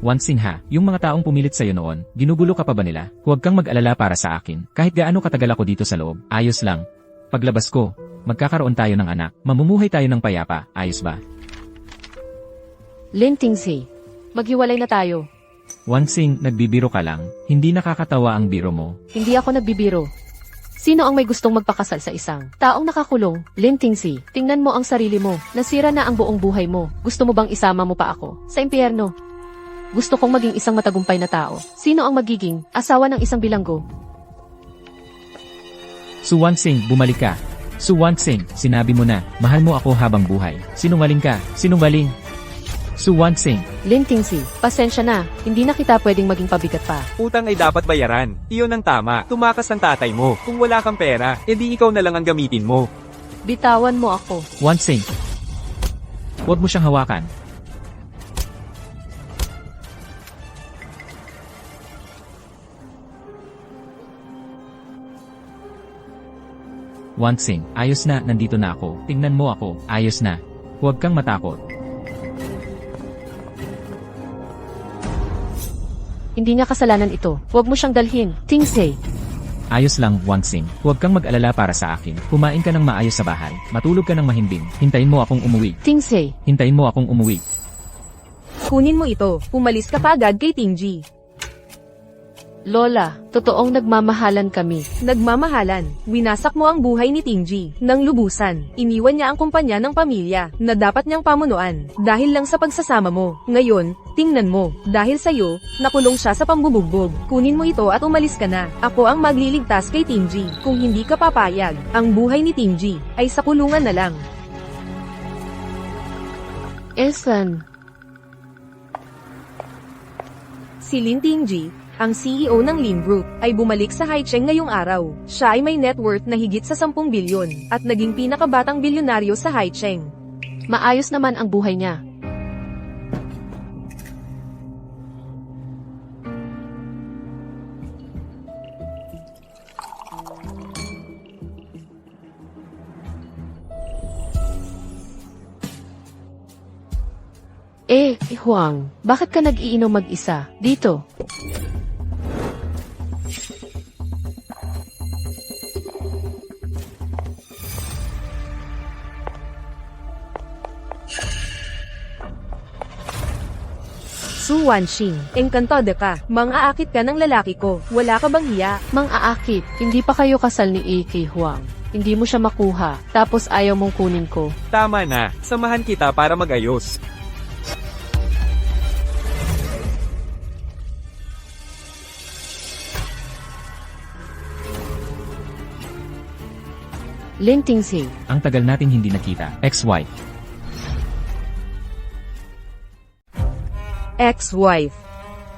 Wansing ha, yung mga taong pumilit sa'yo noon, ginugulo ka pa ba nila? Huwag kang mag-alala para sa akin. Kahit gaano katagal ako dito sa loob, ayos lang. Paglabas ko, magkakaroon tayo ng anak. Mamumuhay tayo ng payapa, ayos ba? Lin Tingzi, maghiwalay na tayo. Wansing, nagbibiro ka lang. Hindi nakakatawa ang biro mo. Hindi ako nagbibiro. Sino ang may gustong magpakasal sa isang taong nakakulong? Lin Tingzi, tingnan mo ang sarili mo. Nasira na ang buong buhay mo. Gusto mo bang isama mo pa ako sa impyerno? Gusto kong maging isang matagumpay na tao. Sino ang magiging asawa ng isang bilanggo? Su Wansing, bumalik ka. Su Wansing, sinabi mo na, mahal mo ako habang buhay. Sinungaling ka, sinungaling. Su Wansing, Lin Tingzi, pasensya na. Hindi na kita pwedeng maging pabigat pa. Utang ay dapat bayaran. Iyon ang tama. Tumakas ang tatay mo. Kung wala kang pera, edi ikaw na lang ang gamitin mo. Bitawan mo ako. Wansing. Huwag mo siyang hawakan. Wansing, ayos na, nandito na ako. Tingnan mo ako, ayos na. Huwag kang matakot. Hindi niya kasalanan ito. Huwag mo siyang dalhin. Tingzi. Ayos lang, Wansing. Huwag kang mag-alala para sa akin. Kumain ka ng maayos sa bahay. Matulog ka ng mahimbing. Hintayin mo akong umuwi. Tingzi. Hintayin mo akong umuwi. Kunin mo ito. Umalis ka pa agad kay Tingji. Lola, totoong nagmamahalan kami. Nagmamahalan. Winasak mo ang buhay ni Tingji. Nang lubusan, iniwan niya ang kumpanya ng pamilya na dapat niyang pamunuan dahil lang sa pagsasama mo. Ngayon, tingnan mo, dahil sa'yo, nakulong siya sa pambubugbog. Kunin mo ito at umalis ka na. Ako ang magliligtas kay Tingji. Kung hindi ka papayag, ang buhay ni Tingji ay sa kulungan na lang. Elsan. Si Lin Tingji, ang CEO ng Lin Group, ay bumalik sa Haicheng ngayong araw. Siya ay may net worth na higit sa 10 bilyon at naging pinakabatang bilyonaryo sa Haicheng. Maayos naman ang buhay niya. Huang, bakit ka nag-iinom mag-isa dito? Su Wanxing, engkantada ka. Mang-aakit ka ng lalaki ko. Wala ka bang hiya? Mang-aakit, hindi pa kayo kasal ni A.K. Huang. Hindi mo siya makuha, tapos ayaw mong kunin ko. Tama na. Samahan kita para magayos. Lin Tingzi. Ang tagal natin hindi nakita. Ex-wife. Ex-wife.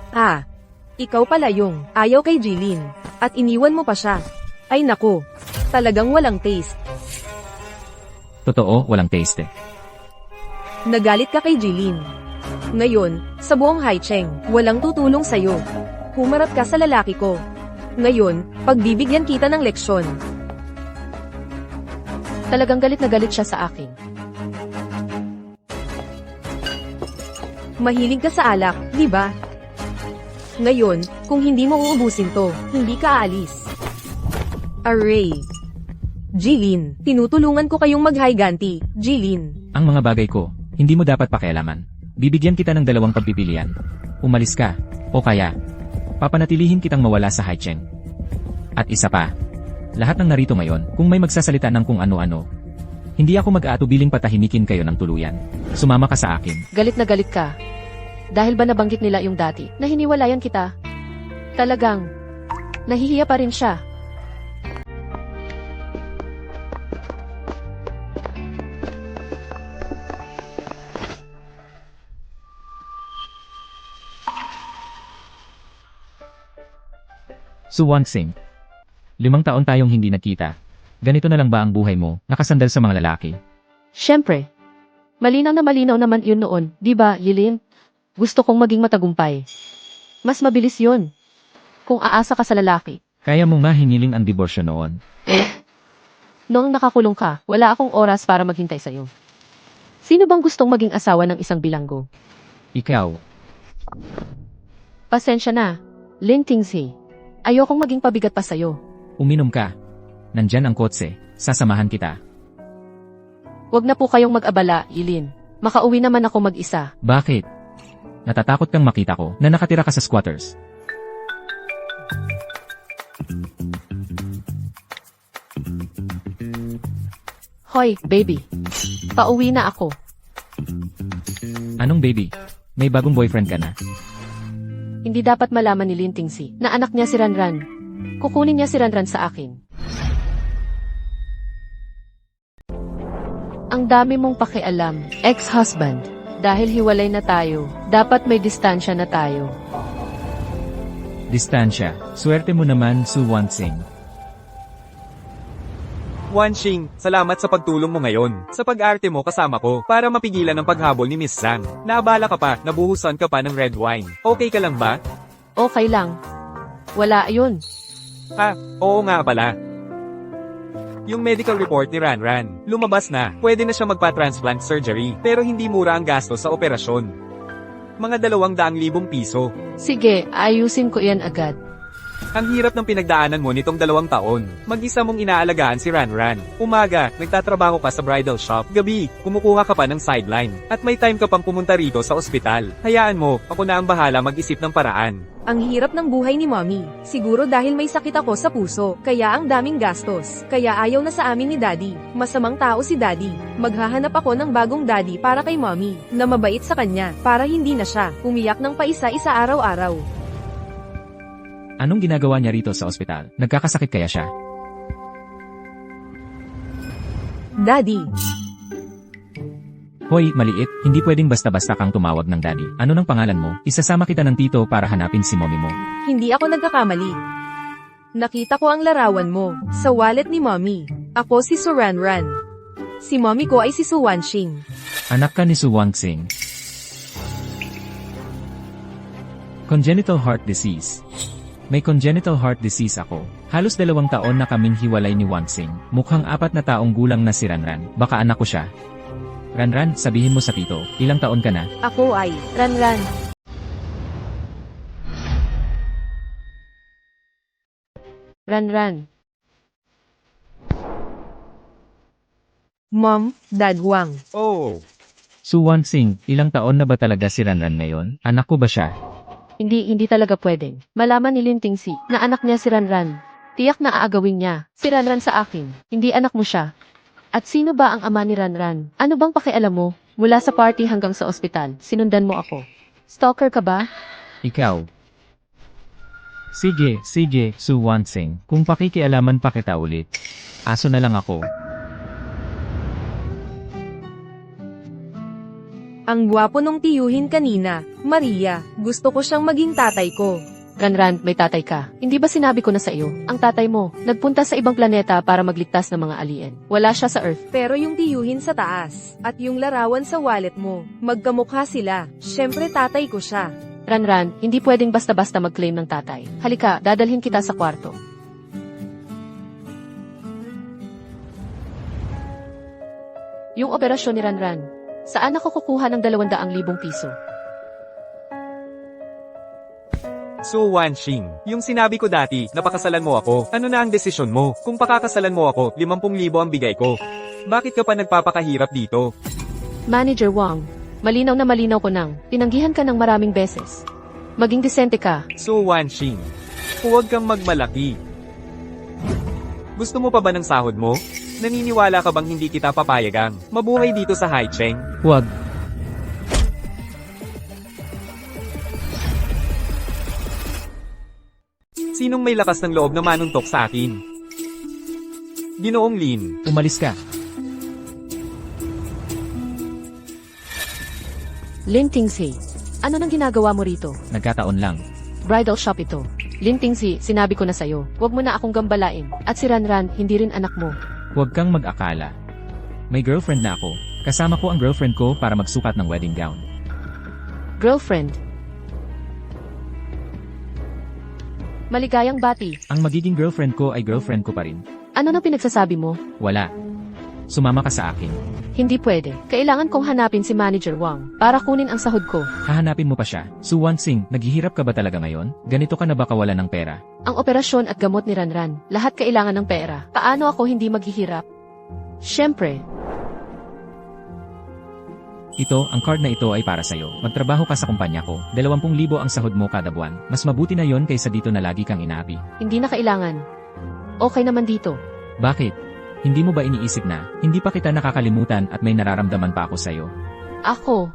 Ah, ikaw pala yung ayaw kay Jilin. At iniwan mo pa siya. Ay nako, talagang walang taste. Totoo, walang taste. Nagalit ka kay Jilin. Ngayon, sa buong Haicheng, walang tutulong sa'yo. Humarap ka sa lalaki ko. Ngayon, pagbibigyan kita ng leksyon. Talagang galit na galit siya sa akin. Mahilig ka sa alak, di ba? Ngayon, kung hindi mo uubusin to, hindi ka aalis. Array. Jilin, tinutulungan ko kayong maghiganti, Jilin. Ang mga bagay ko, hindi mo dapat pakialaman. Bibigyan kita ng 2 pagpipilian. Umalis ka, o kaya, papanatilihin kitang mawala sa Haicheng. At isa pa, lahat ng narito ngayon, kung may magsasalita ng kung ano-ano, hindi ako mag-aatubiling patahimikin kayo ng tuluyan. Sumama ka sa akin. Galit na galit ka. Dahil ba nabanggit nila yung dati na hiniwalayan kita? Talagang, nahihiya pa rin siya. Su Wansing. 5 taon tayong hindi nakita. Ganito na lang ba ang buhay mo, nakasandal sa mga lalaki? Siyempre. Malinaw naman yun noon, di ba, Yilin? Gusto kong maging matagumpay. Mas mabilis yun. Kung aasa ka sa lalaki. Kaya mong mahiniling ang diborsyo noon. Noong nakakulong ka, wala akong oras para maghintay sa'yo. Sino bang gustong maging asawa ng isang bilanggo? Ikaw. Pasensya na. Lin Tingzi. Ayokong maging pabigat pa sa'yo. Uminom ka. Nandyan ang kotse. Sasamahan kita. Huwag na po kayong mag-abala, Ilin. Makauwi naman ako mag-isa. Bakit? Natatakot kang makita ko na nakatira ka sa squatters. Hoy, baby. Pauwi na ako. Anong baby? May bagong boyfriend ka na? Hindi dapat malaman ni Lin Tingzi na anak niya si Ranran. Kukunin niya si Ranran sa akin. Ang dami mong pakialam, ex-husband. Dahil hiwalay na tayo, dapat may distansya na tayo. Distansya. Swerte mo naman, Su Wanxing. Wanxing, salamat sa pagtulong mo ngayon. Sa pag-arte mo kasama ko, para mapigilan ang paghabol ni Miss Zhang. Naabala ka pa, nabuhusan ka pa ng red wine. Okay ka lang ba? Okay lang. Wala yun. Ha, oo nga pala. Yung medical report ni Ranran, lumabas na. Pwede na siya magpa-transplant surgery, pero hindi mura ang gasto sa operasyon. Mga 200,000 piso. Sige, ayusin ko yan agad. Ang hirap ng pinagdaanan mo nitong 2 taon. Mag-isa mong inaalagaan si Ranran. Umaga, nagtatrabaho ka sa bridal shop. Gabi, kumukuha ka pa ng sideline. At may time ka pang pumunta rito sa ospital. Hayaan mo, ako na ang bahala mag-isip ng paraan. Ang hirap ng buhay ni Mommy. Siguro dahil may sakit ako sa puso, kaya ang daming gastos. Kaya ayaw na sa amin ni Daddy. Masamang tao si Daddy. Maghahanap ako ng bagong Daddy para kay Mommy, na mabait sa kanya, para hindi na siya umiyak ng paisa-isa araw-araw. Anong ginagawa niya rito sa ospital? Nagkakasakit kaya siya? Daddy, Hoy, maliit, hindi pwedeng basta-basta kang tumawag ng daddy. Ano ng pangalan mo? Isasama kita ng tito para hanapin si mommy mo. hindi ako nagkakamali. Nakita ko ang larawan mo sa wallet ni Mommy. Ako si Su Ranran. Si Mommy ko ay si Su Wanxing. Anak ka ni Su Wanxing. Congenital heart disease. May congenital heart disease ako. Halos 2 taon na kaming hiwalay ni Wanxing. Mukhang 4 na taong gulang na si Ranran. Baka anak ko siya. Ranran, sabihin mo sa tito, ilang taon ka na? Ako ay Ranran. Ranran. Mom, Dad Wang. Oh, Su Wanxing, ilang taon na ba talaga si Ranran ngayon? Anak ko ba siya? Hindi talaga pwedeng. Malaman ni Lin Tingzi na anak niya si Ranran. Tiyak na aagawin niya si Ranran sa akin. Hindi anak mo siya. At sino ba ang ama ni Ranran? Ano bang pakialam mo? Mula sa party hanggang sa ospital, sinundan mo ako. Stalker ka ba? Ikaw. Sige, Su Wanxing. Kung pakikialaman pa kita ulit. Aso na lang ako. Ang gwapo nung tiyuhin kanina, Maria. Gusto ko siyang maging tatay ko. Ranran, may tatay ka. Hindi ba sinabi ko na sa iyo? Ang tatay mo, nagpunta sa ibang planeta para magligtas ng mga alien. Wala siya sa Earth. Pero yung tiyuhin sa taas, at yung larawan sa wallet mo, magkamukha sila. Siyempre tatay ko siya. Ranran, hindi pwedeng basta-basta mag-claim ng tatay. Halika, dadalhin kita sa kwarto. Yung operasyon ni Ranran, saan ako kukuha ng 200,000 piso? Su Wanxing, yung sinabi ko dati, napakasalan mo ako. Ano na ang desisyon mo? Kung pakakasalan mo ako, 50,000 ang bigay ko. Bakit ka pa nagpapakahirap dito? Manager Wang, malinaw na malinaw ko nang, tinanggihan ka ng maraming beses. Maging disente ka. Su Wanxing, huwag kang magmalaki. Gusto mo pa ba ng sahod mo? Naniniwala ka bang hindi kita papayagang mabuhay dito sa Haicheng? Huwag. Sinong may lakas ng loob na manuntok sa akin? Ginoong Lin. Umalis ka. Lin Tingzi, ano nang ginagawa mo rito? Nagkataon lang. Bridal shop ito. Lin Tingzi, sinabi ko na sa'yo, huwag mo na akong gambalain. At si Ranran, hindi rin anak mo. Huwag kang mag-akala. May girlfriend na ako. Kasama ko ang girlfriend ko para magsukat ng wedding gown. Girlfriend. Maligayang bati. Ang magiging girlfriend ko ay girlfriend ko pa rin. Ano nang pinagsasabi mo? Wala. Sumama ka sa akin. Hindi pwede. Kailangan kong hanapin si Manager Wang para kunin ang sahod ko. Hahanapin mo pa siya. Su Wansing, naghihirap ka ba talaga ngayon? Ganito ka na ba kawalan ng pera? Ang operasyon at gamot ni Ranran, lahat kailangan ng pera. Paano ako hindi maghihirap? Siyempre, Ito, ang card na ito ay para sa'yo. Magtrabaho ka sa kumpanya ko. 20,000 ang sahod mo kada buwan. Mas mabuti na yon kaysa dito na lagi kang inaapi. hindi na kailangan. Okay naman dito. Bakit? Hindi mo ba iniisip na, hindi pa kita nakakalimutan at may nararamdaman pa ako sa'yo? Ako,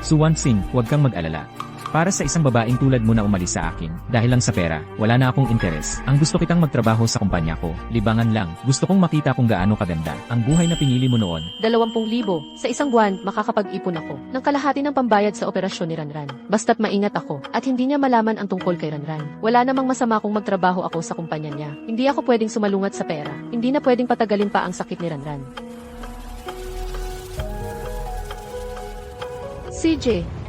Su Wansing, huwag kang mag-alala. Para sa isang babaeng tulad mo na umalis sa akin, dahil lang sa pera, wala na akong interes. Ang gusto kitang magtrabaho sa kumpanya ko, libangan lang. Gusto kong makita kung gaano kaganda ang buhay na pinili mo noon. 20,000. Sa isang buwan, makakapag-ipon ako ng kalahati ng pambayad sa operasyon ni Ranran. Basta't maingat ako at hindi niya malaman ang tungkol kay Ranran. Wala namang masama kung magtrabaho ako sa kumpanya niya. Hindi ako pwedeng sumalungat sa pera. Hindi na pwedeng patagalin pa ang sakit ni Ranran. CJ,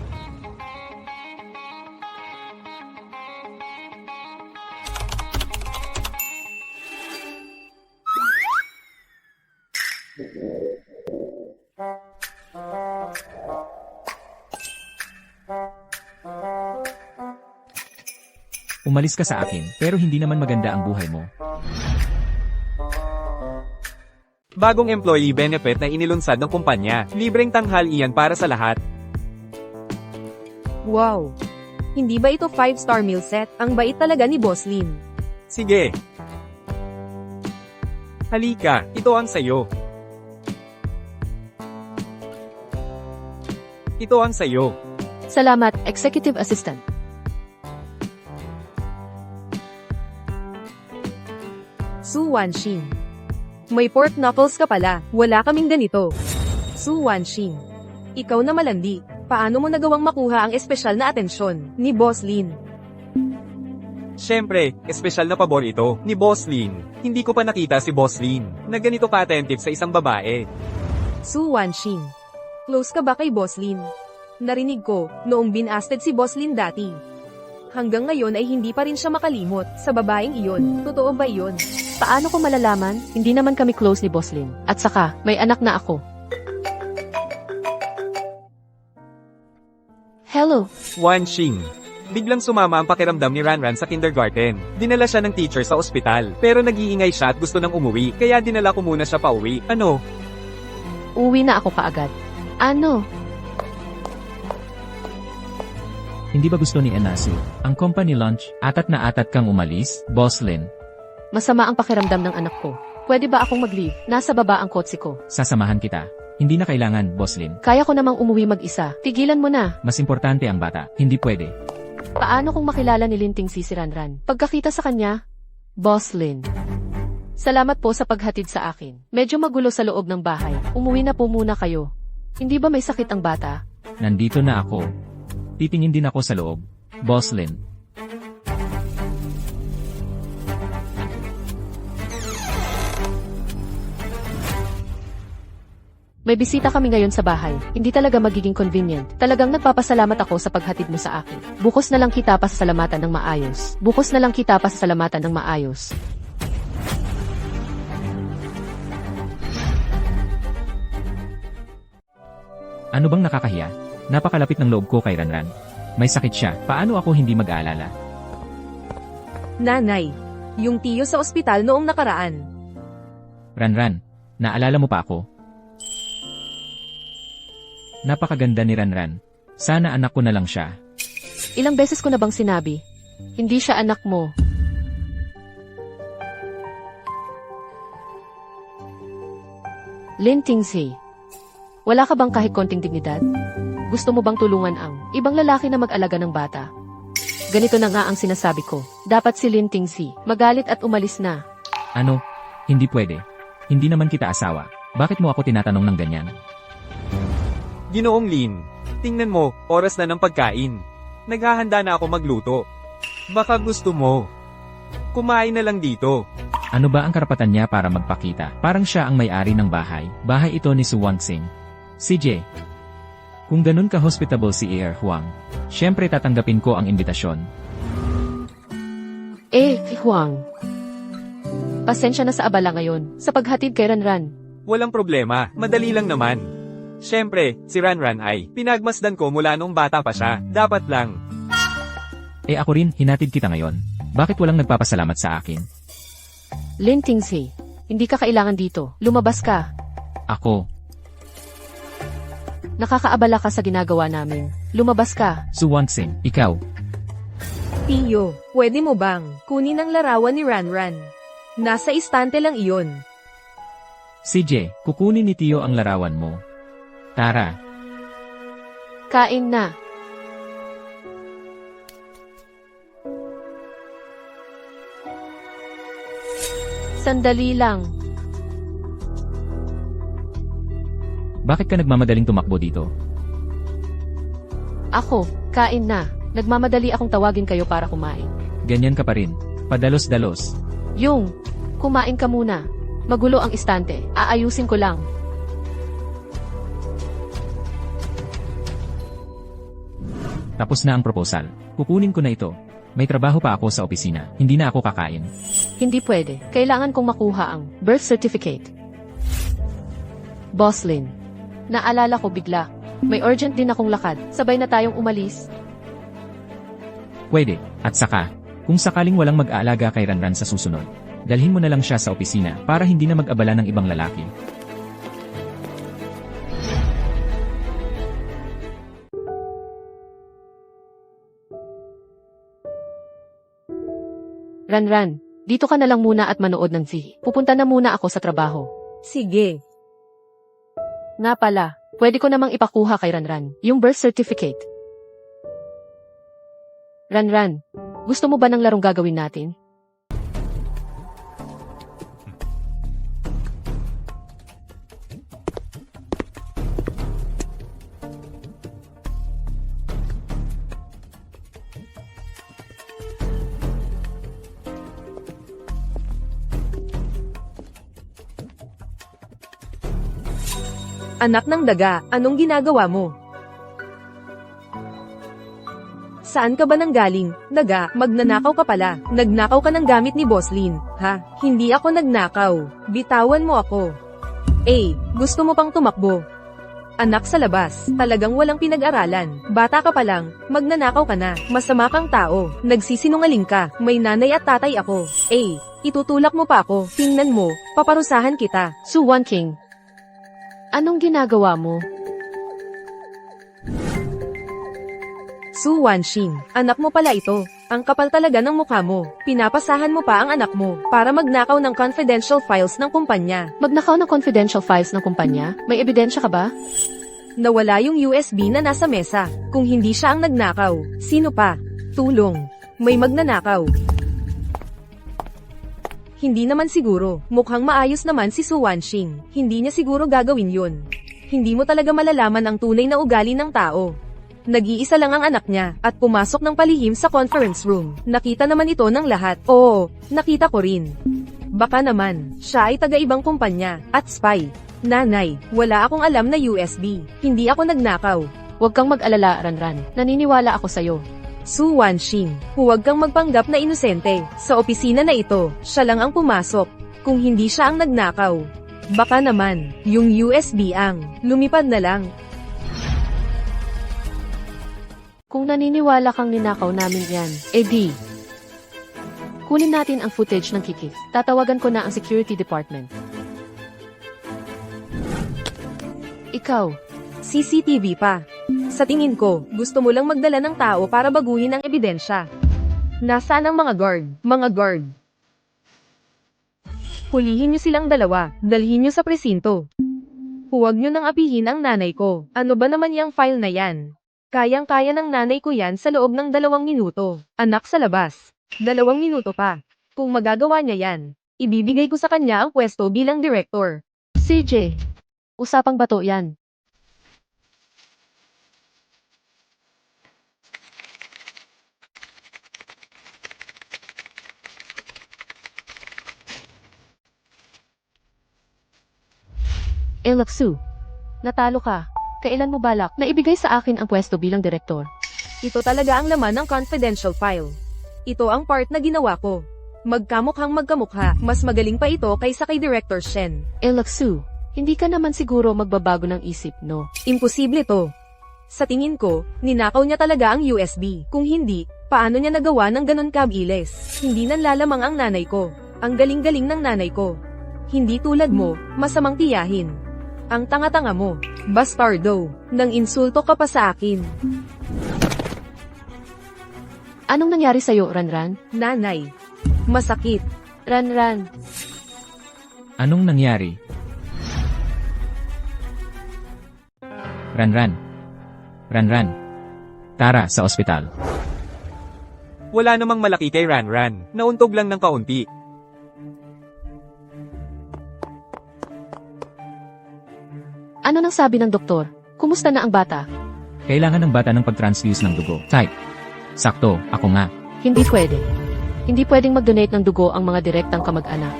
Umalis ka sa akin, pero hindi naman maganda ang buhay mo. Bagong employee benefit na inilunsad ng kumpanya. Libreng tanghalian para sa lahat. Wow! Hindi ba ito 5-star meal set? Ang bait talaga ni Boss Lin. Sige. Halika, ito ang sayo. Ito ang sayo. salamat, Executive Assistant. Su Wanxing. May pork knuckles ka pala, wala kaming ganito. Su Wanxing. Ikaw na malandi, paano mo nagawang makuha ang espesyal na atensyon ni Boss Lin? Siyempre, espesyal na pabor ito ni Boss Lin. Hindi ko pa nakita si Boss Lin na ganito ka-attentive sa isang babae. Su Wanxing. Close ka ba kay Boss Lin? Narinig ko, noong binasted si Boss Lin dati. Hanggang ngayon ay hindi pa rin siya makalimot sa babaeng iyon. Totoo ba iyon? Paano ko malalaman? Hindi naman kami close ni Boss Lin. At saka, may anak na ako. Hello. Wanxing. Biglang sumama ang pakiramdam ni Ranran sa kindergarten. Dinala siya ng teacher sa ospital, pero nag-iingay siya at gusto nang umuwi, kaya dinala ko muna siya pauwi. Ano? Uwi na ako kaagad. Ano? Hindi ba gusto ni Enasu? Ang company lunch, atat na atat kang umalis, Boss Lin. Masama ang pakiramdam ng anak ko. Pwede ba akong mag-leave? Nasa baba ang kotse ko. Sasamahan kita. Hindi na kailangan, Boss Lin. Kaya ko namang umuwi mag-isa. Tigilan mo na. Mas importante ang bata. Hindi pwede. Paano kung makilala ni Linting si Ranran? Pagkakita sa kanya, Boss Lin. Salamat po sa paghatid sa akin. Medyo magulo sa loob ng bahay. Umuwi na po muna kayo. Hindi ba may sakit ang bata? Nandito na ako. Titingin din ako sa loob. Boss Lin. May bisita kami ngayon sa bahay. Hindi talaga magiging convenient. Talagang nagpapasalamat ako sa paghatid mo sa akin. Bukos na lang kita pasasalamatan ng maayos. Bukos na lang kita pasasalamatan ng maayos. Ano bang nakakahiya? Napakalapit ng loob ko kay Ranran. May sakit siya. Paano ako hindi mag-aalala? Nanay. Yung tiyo sa ospital noong nakaraan. Ranran, naalala mo pa ako? Napakaganda ni Ranran. Sana anak ko na lang siya. Ilang beses ko na bang sinabi? Hindi siya anak mo. Lin Tingzi. Wala ka bang kahit konting dignidad? Gusto mo bang tulungan ang ibang lalaki na mag-alaga ng bata? Ganito na nga ang sinasabi ko. Dapat si Lin Tingzi magalit at umalis na. Ano? Hindi pwede. Hindi naman kita asawa. Bakit mo ako tinatanong ng ganyan? Ginoong Lin, tingnan mo, oras na ng pagkain. Naghahanda na ako magluto. Baka gusto mo. Kumain na lang dito. Ano ba ang karapatan niya para magpakita? Parang siya ang may-ari ng bahay. Bahay ito ni Su Wansing. CJ. Kung ganun ka hospitable si Air Huang, syempre tatanggapin ko ang imbitasyon. Huang. Pasensya na sa abala ngayon, sa paghatid kay Ranran. Walang problema, madali lang naman. Siyempre, si Ranran ay pinagmasdan ko mula nung bata pa siya. Dapat lang. Eh ako rin, hinatid kita ngayon. Bakit walang nagpapasalamat sa akin? Lin Tingzi, hindi ka kailangan dito. Lumabas ka. Ako, Nakakaabala ka sa ginagawa namin. Lumabas ka. Su Wansing, ikaw. Tiyo, pwede mo bang kunin ang larawan ni Ranran? Nasa istante lang iyon. CJ, kukunin ni Tio ang larawan mo. Tara, Kain na. Sandali lang. bakit ka nagmamadaling tumakbo dito? Ako, kain na. Nagmamadali akong tawagin kayo para kumain. Ganyan ka pa rin. Padalos-dalos. Yung, kumain ka muna. Magulo ang istante. Aayusin ko lang. Tapos na ang proposal. Kukunin ko na ito. May trabaho pa ako sa opisina. Hindi na ako kakain. Hindi pwede. Kailangan kong makuha ang birth certificate. Boss Lin, naalala ko bigla. May urgent din akong lakad. Sabay na tayong umalis. Pwede. At saka, kung sakaling walang mag-aalaga kay Ranran sa susunod, dalhin mo na lang siya sa opisina para hindi na mag-abala ng ibang lalaki. Ranran, dito ka na lang muna at manood ng Z. Pupunta na muna ako sa trabaho. Sige. Nga pala, pwede ko namang ipakuha kay Ranran, yung birth certificate. Ranran, gusto mo ba ng larong gagawin natin? Anak ng daga, anong ginagawa mo? Saan ka ba nanggaling? Daga, magnanakaw ka pala. Nagnakaw ka ng gamit ni Boss Lin. Ha? Hindi ako nagnakaw. Bitawan mo ako. Gusto mo pang tumakbo? Anak sa labas, talagang walang pinag-aralan. Bata ka pa lang, magnanakaw ka na. Masama kang tao. Nagsisinungaling ka. May nanay at tatay ako. Itutulak mo pa ako. Tingnan mo, paparusahan kita. Su Wan King, anong ginagawa mo? Su Wanxing, anak mo pala ito. Ang kapal talaga ng mukha mo. Pinapasahan mo pa ang anak mo para magnakaw ng confidential files ng kumpanya. Magnakaw ng confidential files ng kumpanya? May ebidensya ka ba? Nawala yung USB na nasa mesa. Kung hindi siya ang nagnakaw, sino pa? Tulong. May magnanakaw. Hindi naman siguro. Mukhang maayos naman si Su Wanxing. Hindi niya siguro gagawin yun. Hindi mo talaga malalaman ang tunay na ugali ng tao. Nag-iisa lang ang anak niya, at pumasok ng palihim sa conference room. Nakita naman ito ng lahat. Oo, nakita ko rin. Baka naman, siya ay taga-ibang kumpanya, at spy. Nanay, wala akong alam na USB. Hindi ako nagnakaw. Huwag kang mag-alala, Ranran. Naniniwala ako sa'yo. Su Wanxing, huwag kang magpanggap na inosente. Sa opisina na ito, siya lang ang pumasok. Kung hindi siya ang nagnakaw. Baka naman, yung USB ang lumipad na lang. Kung naniniwala kang ninakaw namin yan, di. Kunin natin ang footage ng kikif. Tatawagan ko na ang security department. Ikaw, CCTV pa. Sa tingin ko, gusto mo lang magdala ng tao para baguhin ang ebidensya. Nasaan ang mga guard? Mga guard. Hulihin niyo silang dalawa, dalhin niyo sa presinto. Huwag niyo nang apihin ang nanay ko. Ano ba naman yung file na yan? Kayang-kaya ng nanay ko yan sa loob ng 2 minuto. Anak sa labas. 2 minuto pa. Kung magagawa niya yan, ibibigay ko sa kanya ang pwesto bilang director. CJ. Usapang bato yan. Laksu, natalo ka. Kailan mo balak na ibigay sa akin ang pwesto bilang direktor? Ito talaga ang laman ng confidential file. Ito ang part na ginawa ko. Magkamukhang magkamukha, mas magaling pa ito kaysa kay Director Shen. Laksu, Hindi ka naman siguro magbabago ng isip, no? Imposible to. Sa tingin ko, ninakaw niya talaga ang USB. Kung hindi, paano niya nagawa ng ganon kabilis? Hindi nanlalamang ang nanay ko. Ang galing-galing ng nanay ko. Hindi tulad mo, masamang tiyahin. Ang tanga-tanga mo, bastardo. Nang insulto ka pa sa akin. Anong nangyari sa'yo, Ranran? Nanay. Masakit. Ranran, Anong nangyari? Ranran. Ranran. Tara, sa ospital. Wala namang malaki kay Ranran. Nauntog lang ng kaunti. ano nang sabi ng doktor? Kumusta na ang bata? Kailangan ng bata ng pag-transfuse ng dugo. Type. Sakto, ako nga. Hindi pwede. Hindi pwedeng mag-donate ng dugo ang mga direktang kamag-anak.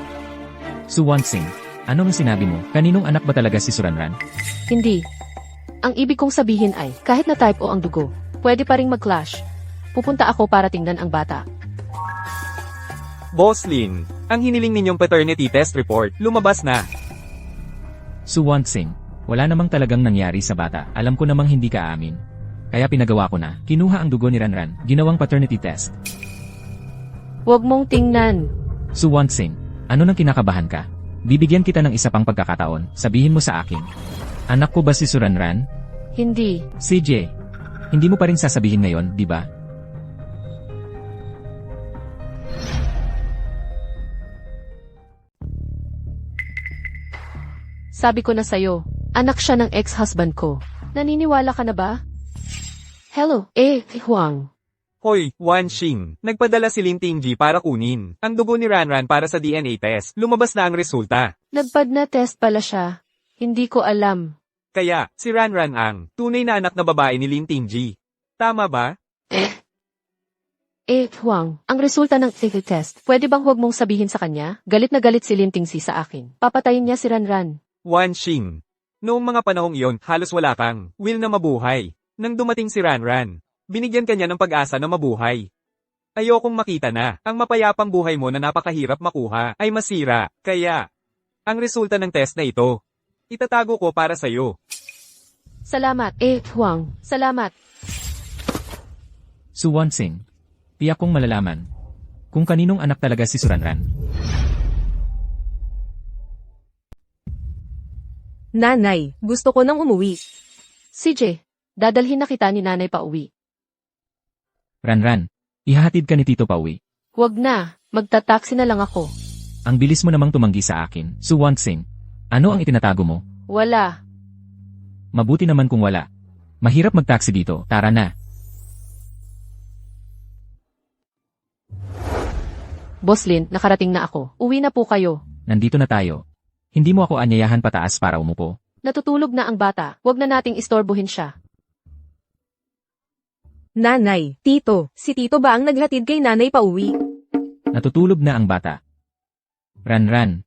Suwan Singh, ano ang sinabi mo? Kaninong anak ba talaga si Suranran? Hindi. Ang ibig kong sabihin ay, kahit na type O ang dugo, pwede pa ring mag-clash. Pupunta ako para tingnan ang bata. Boss Lin, ang hiniling ninyong paternity test report, lumabas na. Suwan Singh, wala namang talagang nangyari sa bata. Alam ko namang hindi ka aamin. Kaya pinagawa ko na. Kinuha ang dugo ni Ranran, ginawang paternity test. Huwag mong tingnan. Suwan Singh, ano nang kinakabahan ka? Bibigyan kita ng isa pang pagkakataon, sabihin mo sa akin. Anak ko ba si Suranran? Hindi. CJ, hindi mo pa rin sasabihin ngayon, di ba? Sabi ko na sa'yo, anak siya ng ex-husband ko. Naniniwala ka na ba? Hello, Huang. Hoy, Wan Xing, nagpadala si Lin Tingji para kunin ang dugo ni Ranran para sa DNA test. Lumabas na ang resulta. Nagpad na test pala siya. Hindi ko alam. Kaya, si Ranran ang tunay na anak na babae ni Lin Tingji. Tama ba? Huang, ang resulta ng test, pwede bang huwag mong sabihin sa kanya? Galit na galit si Lintingsi sa akin. Papatayin niya si Ranran. Wan Xing, noong mga panahong iyon, halos wala kang will na mabuhay. Nang dumating si Ranran, binigyan kanya ng pag-asa na mabuhay. Ayokong makita na ang mapayapang buhay mo na napakahirap makuha ay masira. Kaya, ang resulta ng test na ito, itatago ko para sa'yo. Salamat, Huang. Salamat. Suwan Singh, tiyak kong malalaman kung kaninong anak talaga si Suranran. Nanay, gusto ko nang umuwi. CJ, dadalhin na kita ni nanay pa uwi. Ranran, ihahatid ka ni Tito pauwi. Huwag na, magta-taxi na lang ako. Ang bilis mo namang tumanggi sa akin, Suwan Singh. Ano ang itinatago mo? Wala. Mabuti naman kung wala. Mahirap mag-taxi dito, tara na. Boss Lin, nakarating na ako. Uwi na po kayo. Nandito na tayo. Hindi mo ako anyayahan pataas para umupo. Natutulog na ang bata. Huwag na nating istorbohin siya. Nanay, Tito, si Tito ba ang naghatid kay nanay pa uwi? Natutulog na ang bata. Ranran.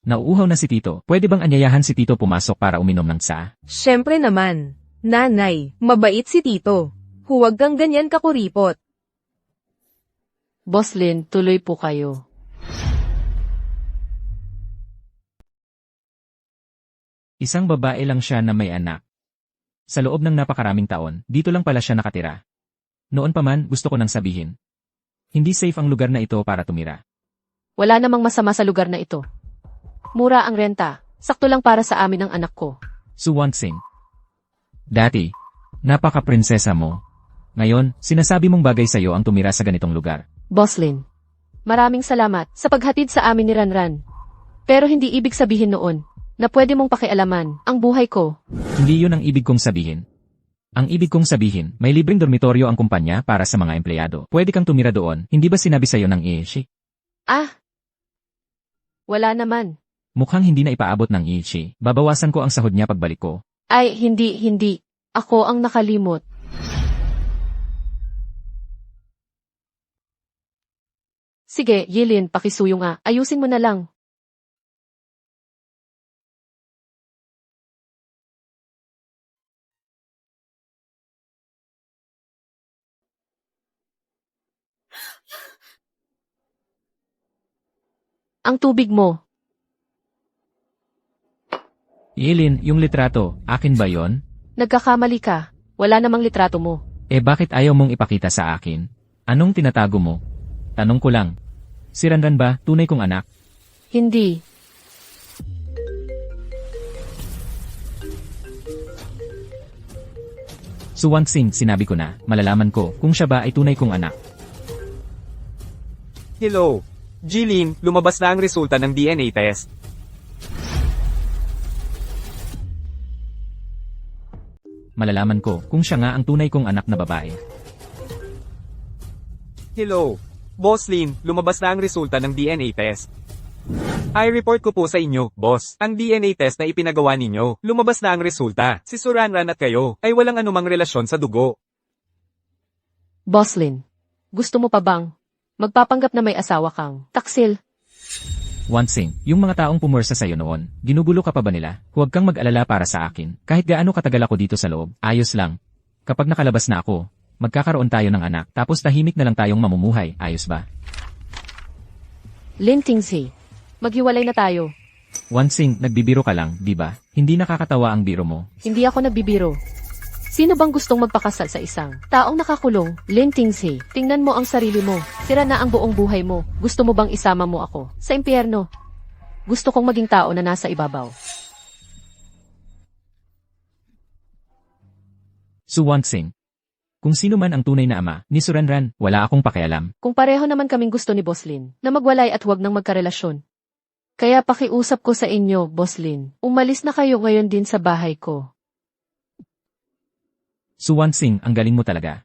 Nauuhaw na si Tito. Pwede bang anyayahan si Tito pumasok para uminom ng tsa? Siyempre naman. Nanay, mabait si Tito. Huwag kang ganyan kakuripot. Boss Lin, tuloy po kayo. Isang babae lang siya na may anak. Sa loob ng napakaraming taon, dito lang pala siya nakatira. Noon pa man, gusto ko nang sabihin. Hindi safe ang lugar na ito para tumira. Wala namang masama sa lugar na ito. Mura ang renta. Sakto lang para sa amin ang anak ko. Suwan Singh. Dati, napaka-prinsesa mo. Ngayon, sinasabi mong bagay sa'yo ang tumira sa ganitong lugar. Boss Lin, maraming salamat sa paghatid sa amin ni Ranran. Pero hindi ibig sabihin noon na pwede mong pakialaman ang buhay ko. Hindi yun ang ibig kong sabihin. Ang ibig kong sabihin, may libreng dormitoryo ang kumpanya para sa mga empleyado. Pwede kang tumira doon, hindi ba sinabi sa'yo ng Ishi? Ah! Wala naman. Mukhang hindi na ipaabot ng Ishi. Babawasan ko ang sahod niya pagbalik ko. Ay, hindi. Ako ang nakalimot. Sige, Yilin, pakisuyo nga. Ayusin mo na lang. Ang tubig mo. Yelin, yung litrato, akin ba yon? Nagkakamali ka. Wala namang litrato mo. Eh bakit ayaw mong ipakita sa akin? Anong tinatago mo? Tanong ko lang. Si Ranran ba, tunay kong anak? Hindi. Su Wangxing, sinabi ko na, malalaman ko kung siya ba ay tunay kong anak. Hello. Jilin, lumabas na ang resulta ng DNA test. Malalaman ko kung siya nga ang tunay kong anak na babae. Hello. Boss Lin, lumabas na ang resulta ng DNA test. I-report ko po sa inyo, boss. Ang DNA test na ipinagawa ninyo, lumabas na ang resulta. Si Suranran at kayo ay walang anumang relasyon sa dugo. Boslin, gusto mo pa bang magpapanggap na may asawa kang taksil? Wangxing, yung mga taong pumwersa sa'yo noon, ginugulo ka pa ba nila? Huwag kang mag-alala para sa akin. Kahit gaano katagal ako dito sa loob, ayos lang. Kapag nakalabas na ako, magkakaroon tayo ng anak, tapos tahimik na lang tayong mamumuhay, ayos ba? Lin Tingzi, maghiwalay na tayo. Wangxing, nagbibiro ka lang, di ba? Hindi nakakatawa ang biro mo. Hindi ako nagbibiro. Sino bang gustong magpakasal sa isang taong nakakulong? Lin Tingzi, tingnan mo ang sarili mo. Sira na ang buong buhay mo. Gusto mo bang isama mo ako sa impyerno? Gusto kong maging tao na nasa ibabaw. Su Wangxing, kung sino man ang tunay na ama ni Suranran, wala akong pakialam. Kung pareho naman kaming gusto ni Boslin na magwalay at huwag nang magkarelasyon. Kaya pakiusap ko sa inyo, Boslin, umalis na kayo ngayon din sa bahay ko. Su Wangxing, ang galing mo talaga.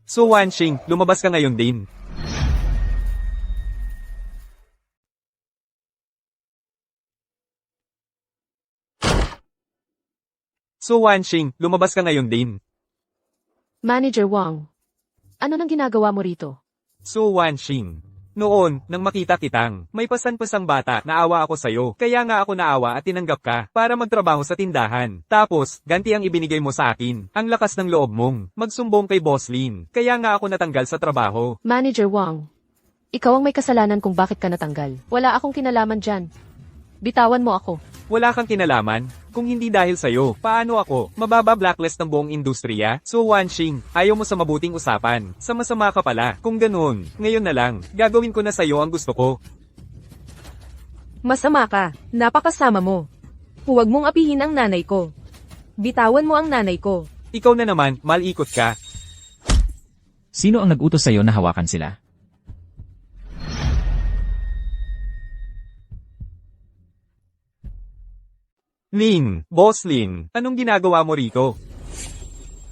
So Wanxing, lumabas ka ngayon din. So Wanxing, lumabas ka ngayon din. Manager Wang, ano nang ginagawa mo rito? So Wanxing, noon, nang makita kitang, may pasan-pasang bata, naawa ako sa'yo. Kaya nga ako naawa at tinanggap ka, para magtrabaho sa tindahan. Tapos, ganti ang ibinigay mo sa akin. Ang lakas ng loob mong, magsumbong kay Boss Lin. Kaya nga ako natanggal sa trabaho. Manager Wang, ikaw ang may kasalanan kung bakit ka natanggal. Wala akong kinalaman dyan. Bitawan mo ako. Wala kang kinalaman? Kung hindi dahil sa'yo, paano ako? Mababa blacklist ng buong industriya? So Wanxing, ayaw mo sa mabuting usapan. Sama-sama ka pala. Kung ganoon, ngayon na lang, gagawin ko na sa'yo ang gusto ko. Masama ka. Napakasama mo. Huwag mong apihin ang nanay ko. Bitawan mo ang nanay ko. Ikaw na naman, malikot ka. Sino ang nag-utos sa'yo na hawakan sila? Lin, Boss Lin, anong ginagawa mo rito?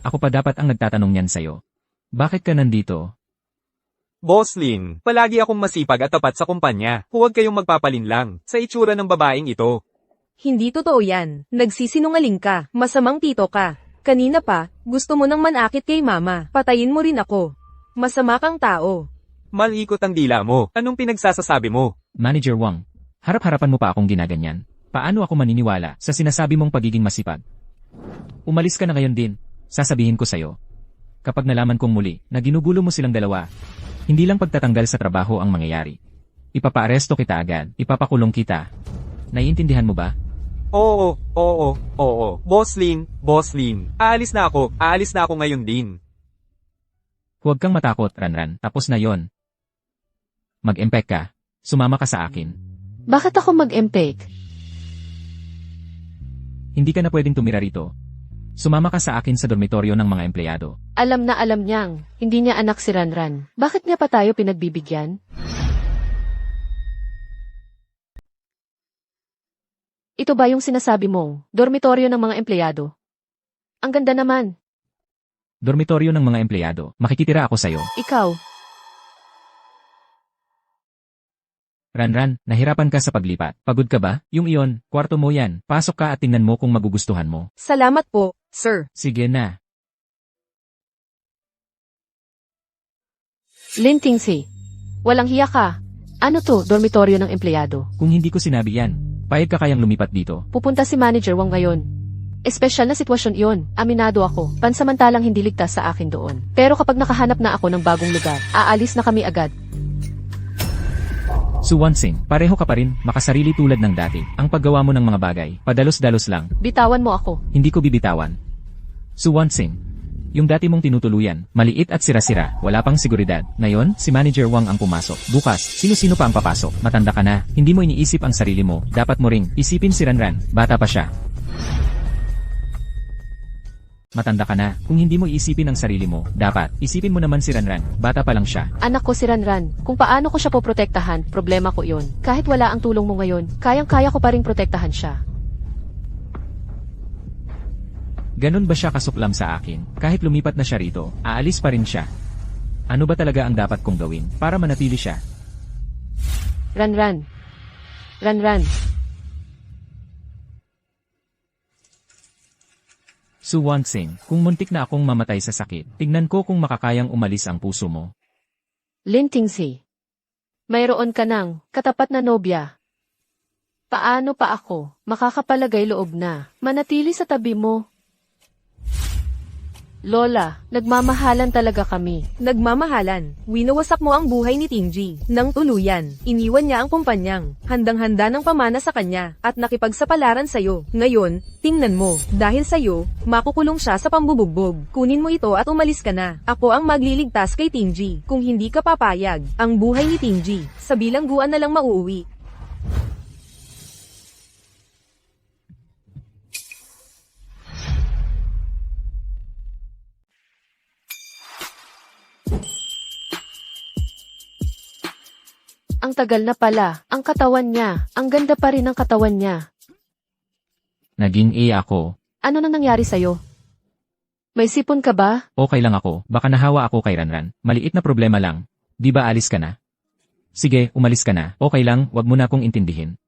Ako pa dapat ang nagtatanong niyan sa'yo. Bakit ka nandito? Boss Lin, palagi akong masipag at tapat sa kumpanya. Huwag kayong magpapalinlang sa itsura ng babaeng ito. Hindi totoo yan. Nagsisinungaling ka. Masamang tito ka. Kanina pa, gusto mo nang manakit kay mama. Patayin mo rin ako. Masama kang tao. Malikot ang dila mo. Anong pinagsasasabi mo? Manager Wang, harap-harapan mo pa akong ginaganyan. Paano ako maniniwala sa sinasabi mong pagiging masipag? Umalis ka na ngayon din, sasabihin ko sa'yo. Kapag nalaman kong muli na ginugulo mo silang dalawa, hindi lang pagtatanggal sa trabaho ang mangyayari. Ipapaaresto kita agad, ipapakulong kita. Naiintindihan mo ba? Oo. Boss Lin, aalis na ako ngayon din. Huwag kang matakot, Ranran, tapos na yon. Mag-empek ka, sumama ka sa akin. Bakit ako mag-empake? Hindi ka na pwedeng tumira rito. Sumama ka sa akin sa dormitoryo ng mga empleyado. Alam na alam niyang, hindi niya anak si Ranran. Bakit niya pa tayo pinagbibigyan? Ito ba yung sinasabi mong, dormitoryo ng mga empleyado? Ang ganda naman. Dormitoryo ng mga empleyado, makikitira ako sa'yo. Ikaw, Ranran, nahirapan ka sa paglipat. Pagod ka ba? Yung iyon, kwarto mo yan. Pasok ka at tingnan mo kung magugustuhan mo. Salamat po, sir. Sige na. Lin Tingzi, walang hiya ka. Ano to, dormitoryo ng empleyado? Kung hindi ko sinabi yan, payag ka kayang lumipat dito. Pupunta si Manager Wang ngayon. Espesyal na sitwasyon iyon, aminado ako, pansamantalang hindi ligtas sa akin doon. Pero kapag nakahanap na ako ng bagong lugar, aalis na kami agad. Suwansing, pareho ka pa rin, makasarili tulad ng dati. Ang paggawa mo ng mga bagay, padalos-dalos lang, Bitawan mo ako. hindi ko bibitawan. Suwansing, yung dati mong tinutuluyan, maliit at sira-sira, wala pang seguridad. Ngayon, si Manager Wang ang pumasok. Bukas, sino-sino pa ang papasok. Matanda ka na, hindi mo iniisip ang sarili mo, dapat mo ring isipin si Ranran, bata pa siya. Matanda ka na, kung hindi mo iisipin ang sarili mo, dapat isipin mo naman si Ranran, bata pa lang siya. Anak ko si Ranran, kung paano ko siya poprotektahan, problema ko iyon. Kahit wala ang tulong mo ngayon, kayang-kaya ko pa ring protektahan siya. Ganun ba siya kasuklam sa akin? Kahit lumipat na siya rito, aalis pa rin siya. Ano ba talaga ang dapat kong gawin para manatili siya? Ranran. Ranran. Suwansing, kung muntik na akong mamatay sa sakit, tignan ko kung makakayang umalis ang puso mo. Lintingsi. Mayroon ka ng katapat na nobya. Paano pa ako makakapalagay loob na manatili sa tabi mo? Lola, nagmamahalan talaga kami. Nagmamahalan, winawasak mo ang buhay ni Tingji. Nang tuluyan, iniwan niya ang kumpanyang, handang-handa ng pamana sa kanya, at nakipagsapalaran sa'yo. Ngayon, tingnan mo, dahil sa'yo, makukulong siya sa pambubugbog. Kunin mo ito at umalis ka na. Ako ang magliligtas kay Tingji. Kung hindi ka papayag, ang buhay ni Tingji, sa bilangguan na lang mauuwi. Ang tagal na pala, ang katawan niya, ang ganda pa rin ng katawan niya. Naging ako. Ano nang nangyari sa'yo? May sipon ka ba? Okay lang ako, baka nahawa ako kay Ranran. Maliit na problema lang. Di ba alis ka na? Sige, umalis ka na. Okay lang, wag mo na akong intindihin.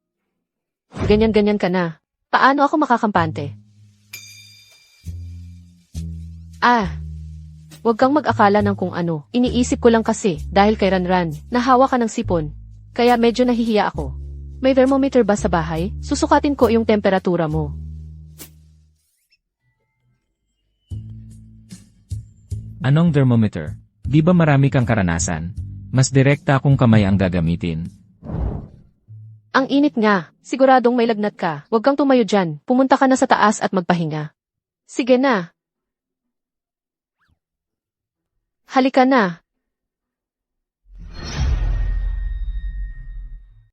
Ganyan-ganyan ka na. Paano ako makakampante? Huwag kang mag-akala ng kung ano. Iniisip ko lang kasi, dahil kay Ranran, nahawa ka ng sipon. Kaya medyo nahihiya ako. May thermometer ba sa bahay? Susukatin ko yung temperatura mo. Anong thermometer? Di ba marami kang karanasan? Mas direkta kung kamay ang gagamitin. Ang init nga. Siguradong may lagnat ka. Huwag kang tumayo dyan. Pumunta ka na sa taas at magpahinga. Sige na. Halika na.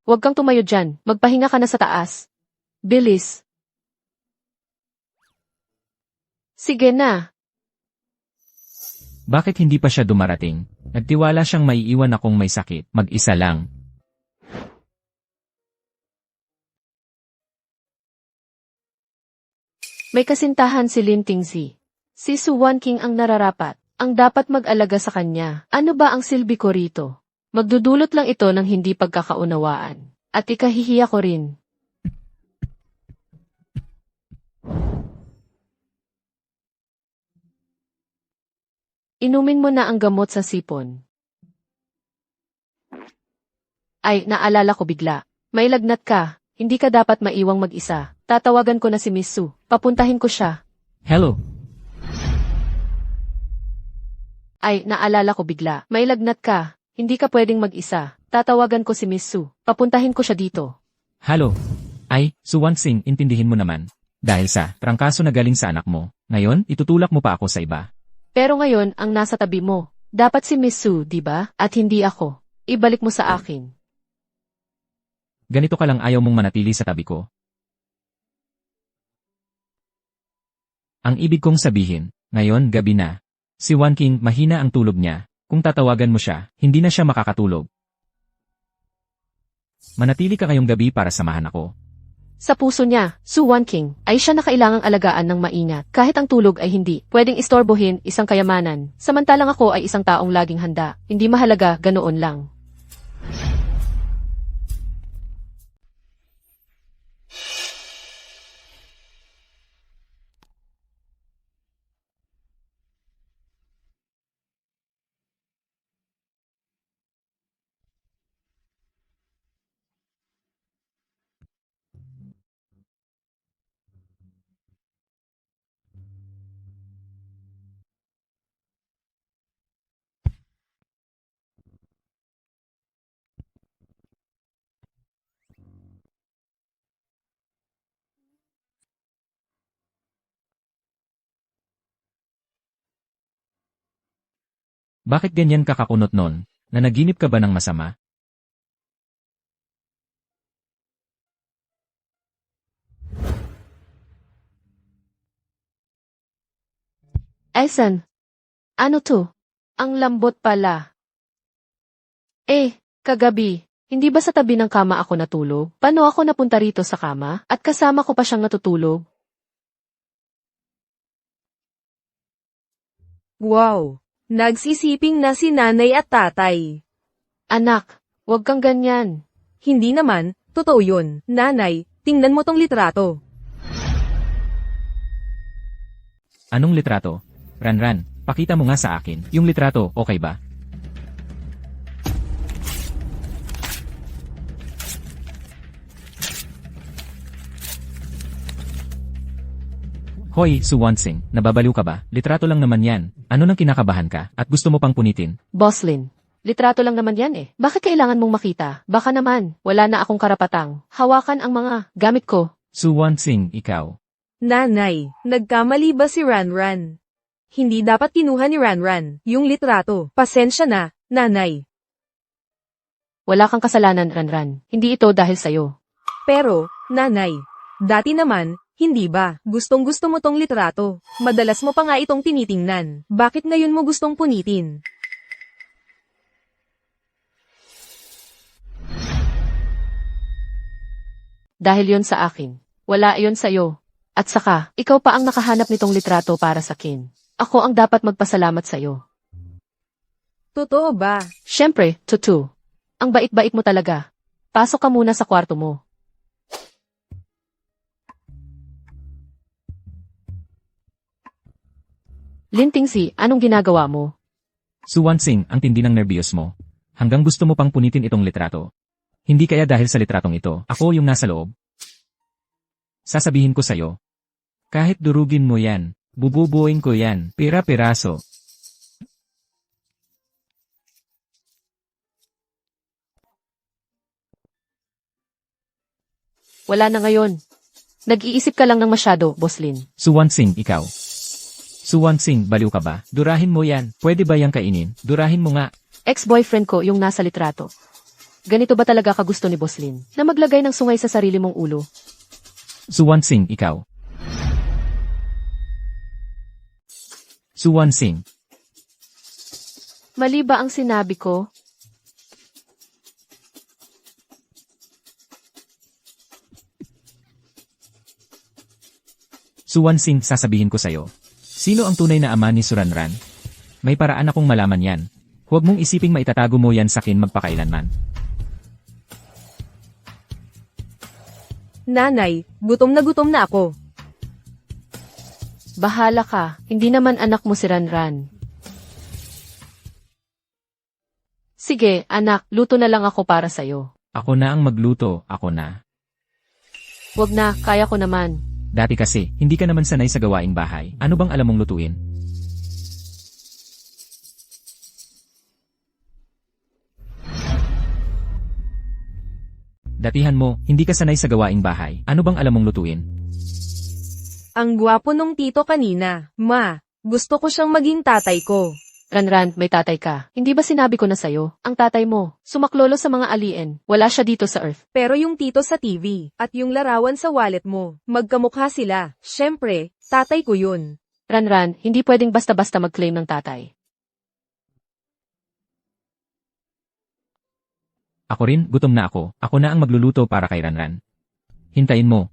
Huwag kang tumayo dyan. Magpahinga ka na sa taas. Bilis. Sige na. Bakit hindi pa siya dumarating? Nagtiwala siyang maiiwan akong may sakit, mag-isa lang. May kasintahan si Lin Tingzi. Si Suwan King ang nararapat, ang dapat mag-alaga sa kanya. Ano ba ang silbi ko rito? Magdudulot lang ito ng hindi pagkakaunawaan. At ikahihiya ko rin. Inumin mo na ang gamot sa sipon. Ay, naalala ko bigla. May lagnat ka. Hindi ka dapat maiwang mag-isa. Tatawagan ko na si Miss Su. Papuntahin ko siya. Hello? Ay, naalala ko bigla. May lagnat ka. Hindi ka pwedeng mag-isa. Tatawagan ko si Miss Su. Papuntahin ko siya dito. Halo? Ay, Suwansing, intindihin mo naman. Dahil sa trangkaso na galing sa anak mo, ngayon, itutulak mo pa ako sa iba. Pero ngayon, ang nasa tabi mo. Dapat si Miss Su, di ba? At hindi ako. Ibalik mo sa akin. Ganito ka lang ayaw mong manatili sa tabi ko. Ang ibig kong sabihin, ngayon gabi na. Si Wan King, mahina ang tulog niya. Kung tatawagan mo siya, hindi na siya makakatulog. Manatili ka ngayong gabi para samahan ako. Sa puso niya, Suwan King, ay siya na kailangang alagaan ng maingat. Kahit ang tulog ay hindi pwedeng istorbohin isang kayamanan. Samantalang ako ay isang taong laging handa. Hindi mahalaga, ganoon lang. Bakit ganyan ka kakunot nun? Nanaginip ka ba ng masama? Esan, ano to? Ang lambot pala. Kagabi, hindi ba sa tabi ng kama ako natulog? Paano ako napunta rito sa kama? At kasama ko pa siyang natutulog? Wow! Nagsisiping na si nanay at tatay. Anak, huwag kang ganyan. Hindi naman, totoo yun. Nanay, tingnan mo tong litrato. Anong litrato? Ranran, pakita mo nga sa akin. Yung litrato, okay ba? Hoy, Suwansing, nababaliw ka ba? Litrato lang naman yan. Ano nang kinakabahan ka? At gusto mo pang punitin? Boslin, litrato lang naman yan eh. Bakit kailangan mong makita? Baka naman, wala na akong karapatang hawakan ang mga gamit ko. Suwansing, ikaw. Nanay, nagkamali ba si Ranran? Hindi dapat kinuha ni Ranran yung litrato. Pasensya na, nanay. Wala kang kasalanan, Ranran. Hindi ito dahil sa'yo. Pero, nanay, dati naman, hindi ba? Gustong-gusto mo tong litrato. Madalas mo pa nga itong tinitingnan. Bakit ngayon mo gustong punitin? Dahil yon sa akin. Wala yon sa'yo. At saka, ikaw pa ang nakahanap nitong litrato para sa akin. Ako ang dapat magpasalamat sa'yo. Totoo ba? Siyempre, Tutu. Ang bait-bait mo talaga. Pasok ka muna sa kwarto mo. Lintingsi, anong ginagawa mo? Suwansing, ang tindi ng nervyos mo. Hanggang gusto mo pang punitin itong litrato. Hindi kaya dahil sa litratong ito, ako yung nasa loob? Sasabihin ko sa'yo. Kahit durugin mo yan, bububuin ko yan, pira-piraso. Wala na ngayon. Nag-iisip ka lang ng masyado, Boslin. Suwansing, ikaw. Suwansing, baliw ka ba? Durahin mo yan. Pwede ba yang kainin? Durahin mo nga. Ex-boyfriend ko yung nasa litrato. Ganito ba talaga kagusto ni Boslin? Na maglagay ng sungay sa sarili mong ulo? Suwansing, ikaw. Suwansing. Mali ba ang sinabi ko? Suwansing, sasabihin ko sa'yo. Sino ang tunay na ama ni Suranran? May paraan akong malaman yan. Huwag mong isiping maitatago mo yan sa akin magpakailanman. Nanay, gutom na ako. Bahala ka, hindi naman anak mo si Ranran. Sige, anak, luto na lang ako para sa'yo. Ako na ang magluto, ako na. Wag na, kaya ko naman. Dati kasi, hindi ka naman sanay sa gawaing bahay. Ano bang alam mong lutuin? Datihan mo, hindi ka sanay sa gawaing bahay. Ano bang alam mong lutuin? Ang gwapo nung tito kanina. Ma, gusto ko siyang maging tatay ko. Ranran, may tatay ka. Hindi ba sinabi ko na sa'yo? Ang tatay mo, sumaklolo sa mga alien. Wala siya dito sa Earth. Pero yung tito sa TV, at yung larawan sa wallet mo, magkamukha sila. Syempre, tatay ko yun. Ranran, hindi pwedeng basta-basta mag-claim ng tatay. Ako rin, gutom na ako. Ako na ang magluluto para kay Ranran. Hintayin mo.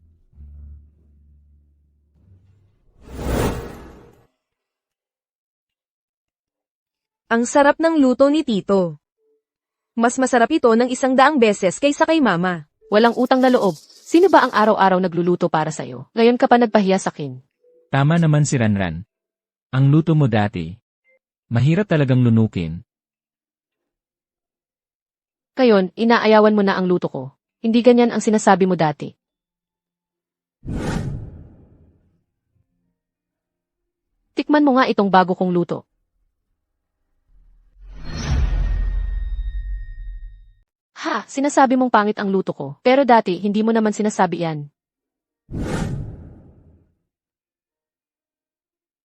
Ang sarap ng luto ni tito. Mas masarap ito ng 100 beses kaysa kay mama. Walang utang na loob. Sino ba ang araw-araw nagluluto para sa'yo? Ngayon ka pa nagpahiya sa'kin. Tama naman si Ranran. Ang luto mo dati. Mahirap talagang lunukin. Ngayon, inaayawan mo na ang luto ko. Hindi ganyan ang sinasabi mo dati. Tikman mo nga itong bago kong luto. Ha, sinasabi mong pangit ang luto ko. Pero dati, hindi mo naman sinasabi yan.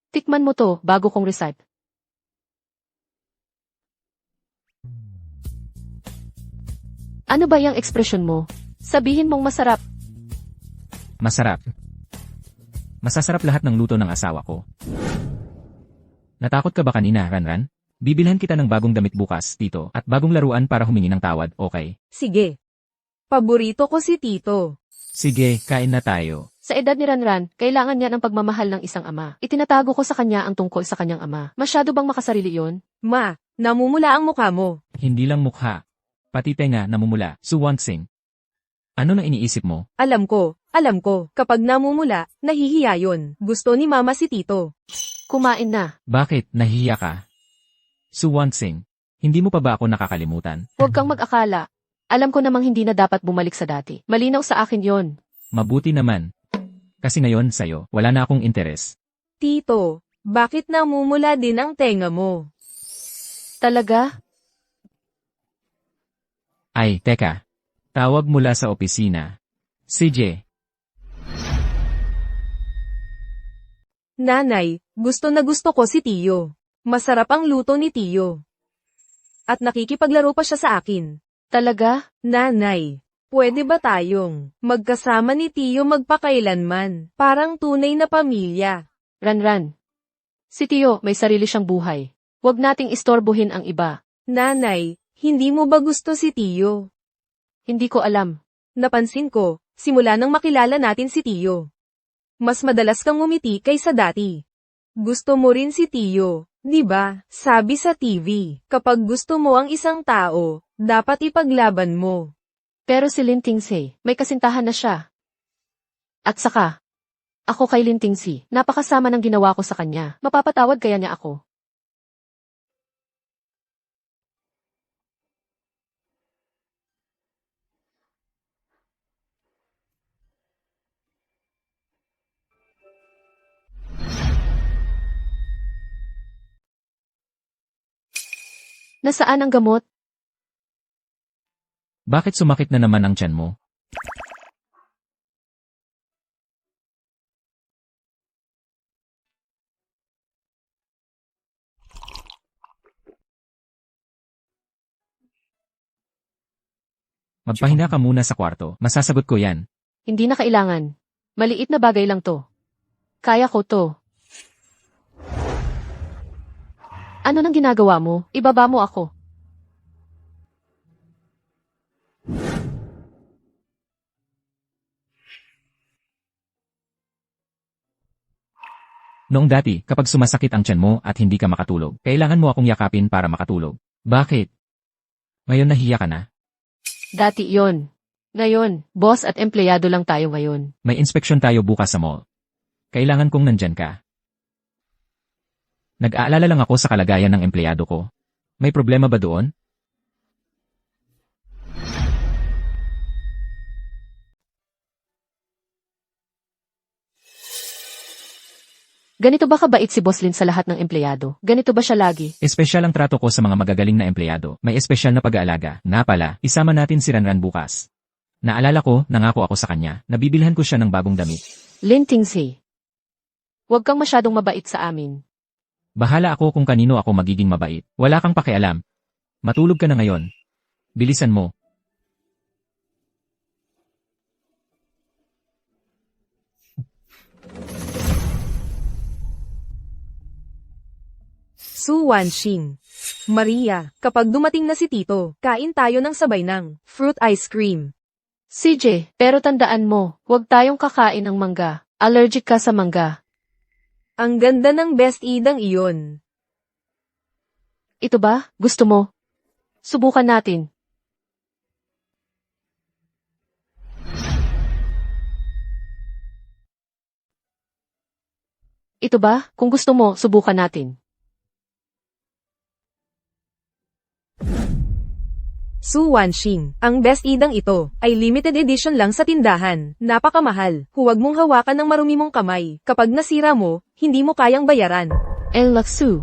Tikman mo to, bago kong recipe. Ano ba yung ekspresyon mo? Sabihin mong masarap. Masarap. Masasarap lahat ng luto ng asawa ko. Natakot ka ba kanina, Ranran? Bibilhan kita ng bagong damit bukas, Tito, at bagong laruan para humingi ng tawad, okay? Sige. Paborito ko si Tito. Sige, kain na tayo. Sa edad ni Ranran, kailangan niya ng pagmamahal ng isang ama. Itinatago ko sa kanya ang tungkol sa kanyang ama. Masyado bang makasarili yon? Ma, namumula ang mukha mo. Hindi lang mukha. Pati tenga namumula. Suwansing. Ano na iniisip mo? Alam ko. Kapag namumula, nahihiya yon. Gusto ni Mama si Tito. Kumain na. Bakit nahihiya ka? Suwansing. Hindi mo pa ba ako nakakalimutan? Huwag kang mag-akala. Alam ko namang hindi na dapat bumalik sa dati. Malinaw sa akin yon. Mabuti naman. Kasi ngayon sa'yo, wala na akong interes. Tito, bakit namumula din ang tenga mo? Talaga? Ay, teka. Tawag mula sa opisina. CJ. Nanay, gusto na gusto ko si Tio. Masarap ang luto ni Tio. At nakikipaglaro pa siya sa akin. Talaga? Nanay, pwede ba tayong magkasama ni Tio magpakailanman? Parang tunay na pamilya. Ranran. Si Tio, may sarili siyang buhay. Huwag nating istorbohin ang iba. Nanay, hindi mo ba gusto si Tio? Hindi ko alam. Napansin ko, simula nang makilala natin si Tio. Mas madalas kang ngumiti kaysa dati. Gusto mo rin si Tio, di ba? Sabi sa TV, kapag gusto mo ang isang tao, dapat ipaglaban mo. Pero si Lintingsi, may kasintahan na siya. At saka, ako kay Lintingsi, napakasama ng ginawa ko sa kanya. Mapapatawad kaya niya ako? Nasaan ang gamot? Bakit sumakit na naman ang tiyan mo? Magpahinga ka muna sa kwarto. Masasagot ko yan. Hindi na kailangan. Maliit na bagay lang to. Kaya ko to. Ano nang ginagawa mo? Ibaba mo ako. Noong dati, kapag sumasakit ang tiyan mo at hindi ka makatulog, kailangan mo akong yakapin para makatulog. Bakit? Ngayon nahiya ka na? Dati yon. Ngayon, boss at empleyado lang tayo ngayon. May inspeksyon tayo bukas sa mall. Kailangan kong nandyan ka. Nag-aalala lang ako sa kalagayan ng empleyado ko. May problema ba doon? Ganito ba kabait si Boss Lin sa lahat ng empleyado? Ganito ba siya lagi? Espesyal ang trato ko sa mga magagaling na empleyado. May espesyal na pag-aalaga. Nga pala, isama natin si Ranran bukas. Naalala ko, nangako ako sa kanya, nabibilhan ko siya ng bagong damit. Lintingsi. Huwag kang masyadong mabait sa amin. Bahala ako kung kanino ako magiging mabait. Wala kang pakialam. Matulog ka na ngayon. Bilisan mo. Su Wanxing. Maria, kapag dumating na si Tito, kain tayo ng sabay ng fruit ice cream. CJ, pero tandaan mo, huwag tayong kakain ng mangga. Allergic ka sa mangga. Ang ganda ng best idang iyon. Ito ba? Gusto mo? Subukan natin. Ito ba? Kung gusto mo, subukan natin. Su Wanxing, ang best idang ito ay limited edition lang sa tindahan. Napakamahal. Huwag mong hawakan ng marumi mong kamay. Kapag nasira mo, hindi mo kayang bayaran. El Laksu.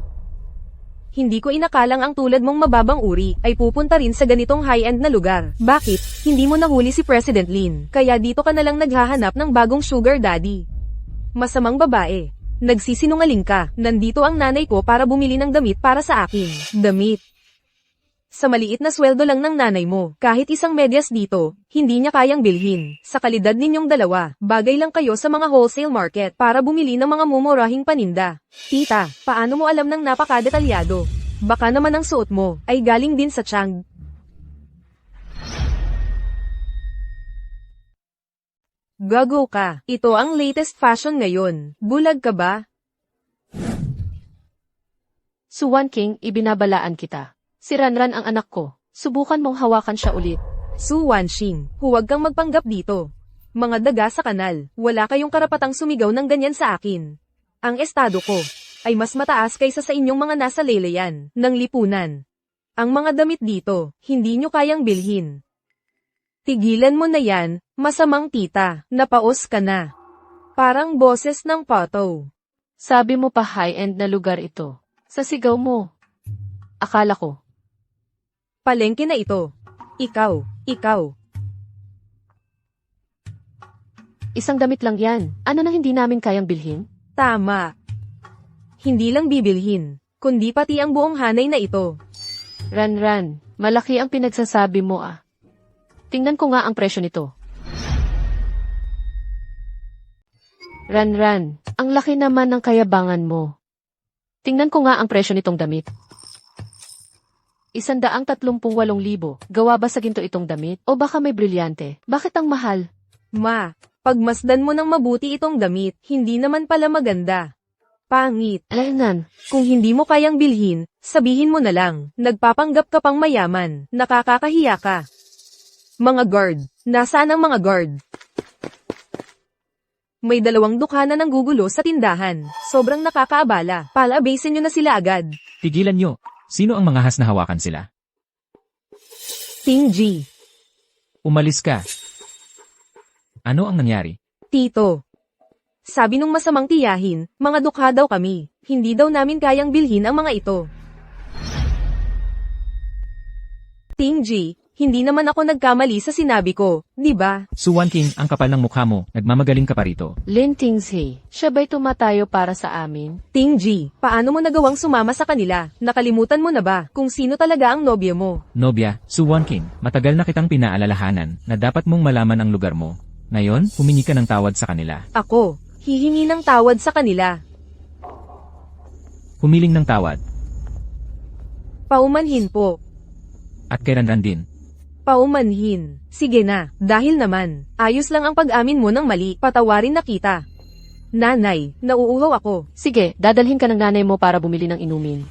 Hindi ko inakalang ang tulad mong mababang uri ay pupunta rin sa ganitong high-end na lugar. Bakit? Hindi mo nahuli si President Lin, kaya dito ka nalang naghahanap ng bagong sugar daddy. Masamang babae. Nagsisinungaling ka. Nandito ang nanay ko para bumili ng damit para sa akin. Damit. Sa maliit na sweldo lang ng nanay mo, kahit isang medyas dito, hindi niya kayang bilhin. Sa kalidad ninyong dalawa, bagay lang kayo sa mga wholesale market para bumili ng mga mumurahing paninda. Tita, paano mo alam ng napakadetalyado? Baka naman ang suot mo ay galing din sa Chang. Gago ka. Ito ang latest fashion ngayon. Bulag ka ba? Suwan King, ibinabalaan kita. Si Ranran ang anak ko. Subukan mong hawakan siya ulit. Su Wanxing, huwag kang magpanggap dito. Mga daga sa kanal, wala kayong karapatang sumigaw ng ganyan sa akin. Ang estado ko ay mas mataas kaysa sa inyong mga nasa leleyan ng lipunan. Ang mga damit dito, hindi nyo kayang bilhin. Tigilan mo na yan, masamang tita, napaos ka na. Parang boses ng pato. Sabi mo pa high-end na lugar ito. Sa sigaw mo. Akala ko. Palengke na ito. Ikaw. Isang damit lang yan. Ano na hindi namin kayang bilhin? Tama. Hindi lang bibilhin, kundi pati ang buong hanay na ito. Ranran, malaki ang pinagsasabi mo ah. Tingnan ko nga ang presyo nito. Ranran, ang laki naman ng kayabangan mo. Tingnan ko nga ang presyo nitong damit. 138,000. Gawa ba sa ginto itong damit? O baka may brilyante? Bakit ang mahal? Ma, pagmasdan mo ng mabuti itong damit, hindi naman pala maganda. Pangit. Ranran, Kung hindi mo kayang bilhin, sabihin mo na lang, nagpapanggap ka pang mayaman, nakakakahiya ka. Mga guard, nasaan ang mga guard? May 2 dukana ng gugulo sa tindahan, sobrang nakakaabala, palabasin nyo na sila agad. Tigilan nyo. Sino ang mga has na hawakan sila? Ting G, Umalis ka. Ano ang nangyari? Tito. Sabi nung masamang tiyahin, mga dukha daw kami, hindi daw namin kayang bilhin ang mga ito. Ting G, hindi naman ako nagkamali sa sinabi ko, di ba? Suwan King, ang kapal ng mukha mo, nagmamagaling ka pa rito. Lin Tingzi, siya ba'y tumatayo para sa amin? Ting G, paano mo nagawang sumama sa kanila? Nakalimutan mo na ba kung sino talaga ang nobya mo? Nobya, Suwan King, matagal na kitang pinaalalahanan na dapat mong malaman ang lugar mo. Ngayon, humingi ka ng tawad sa kanila. Ako, hihingi ng tawad sa kanila. Humiling ng tawad. Paumanhin po. At kay Ranran din. Paumanhin. Sige na, dahil naman, ayos lang ang pag-amin mo ng mali, patawarin na kita. Nanay, nauuhaw ako. Sige, dadalhin ka ng nanay mo para bumili ng inumin.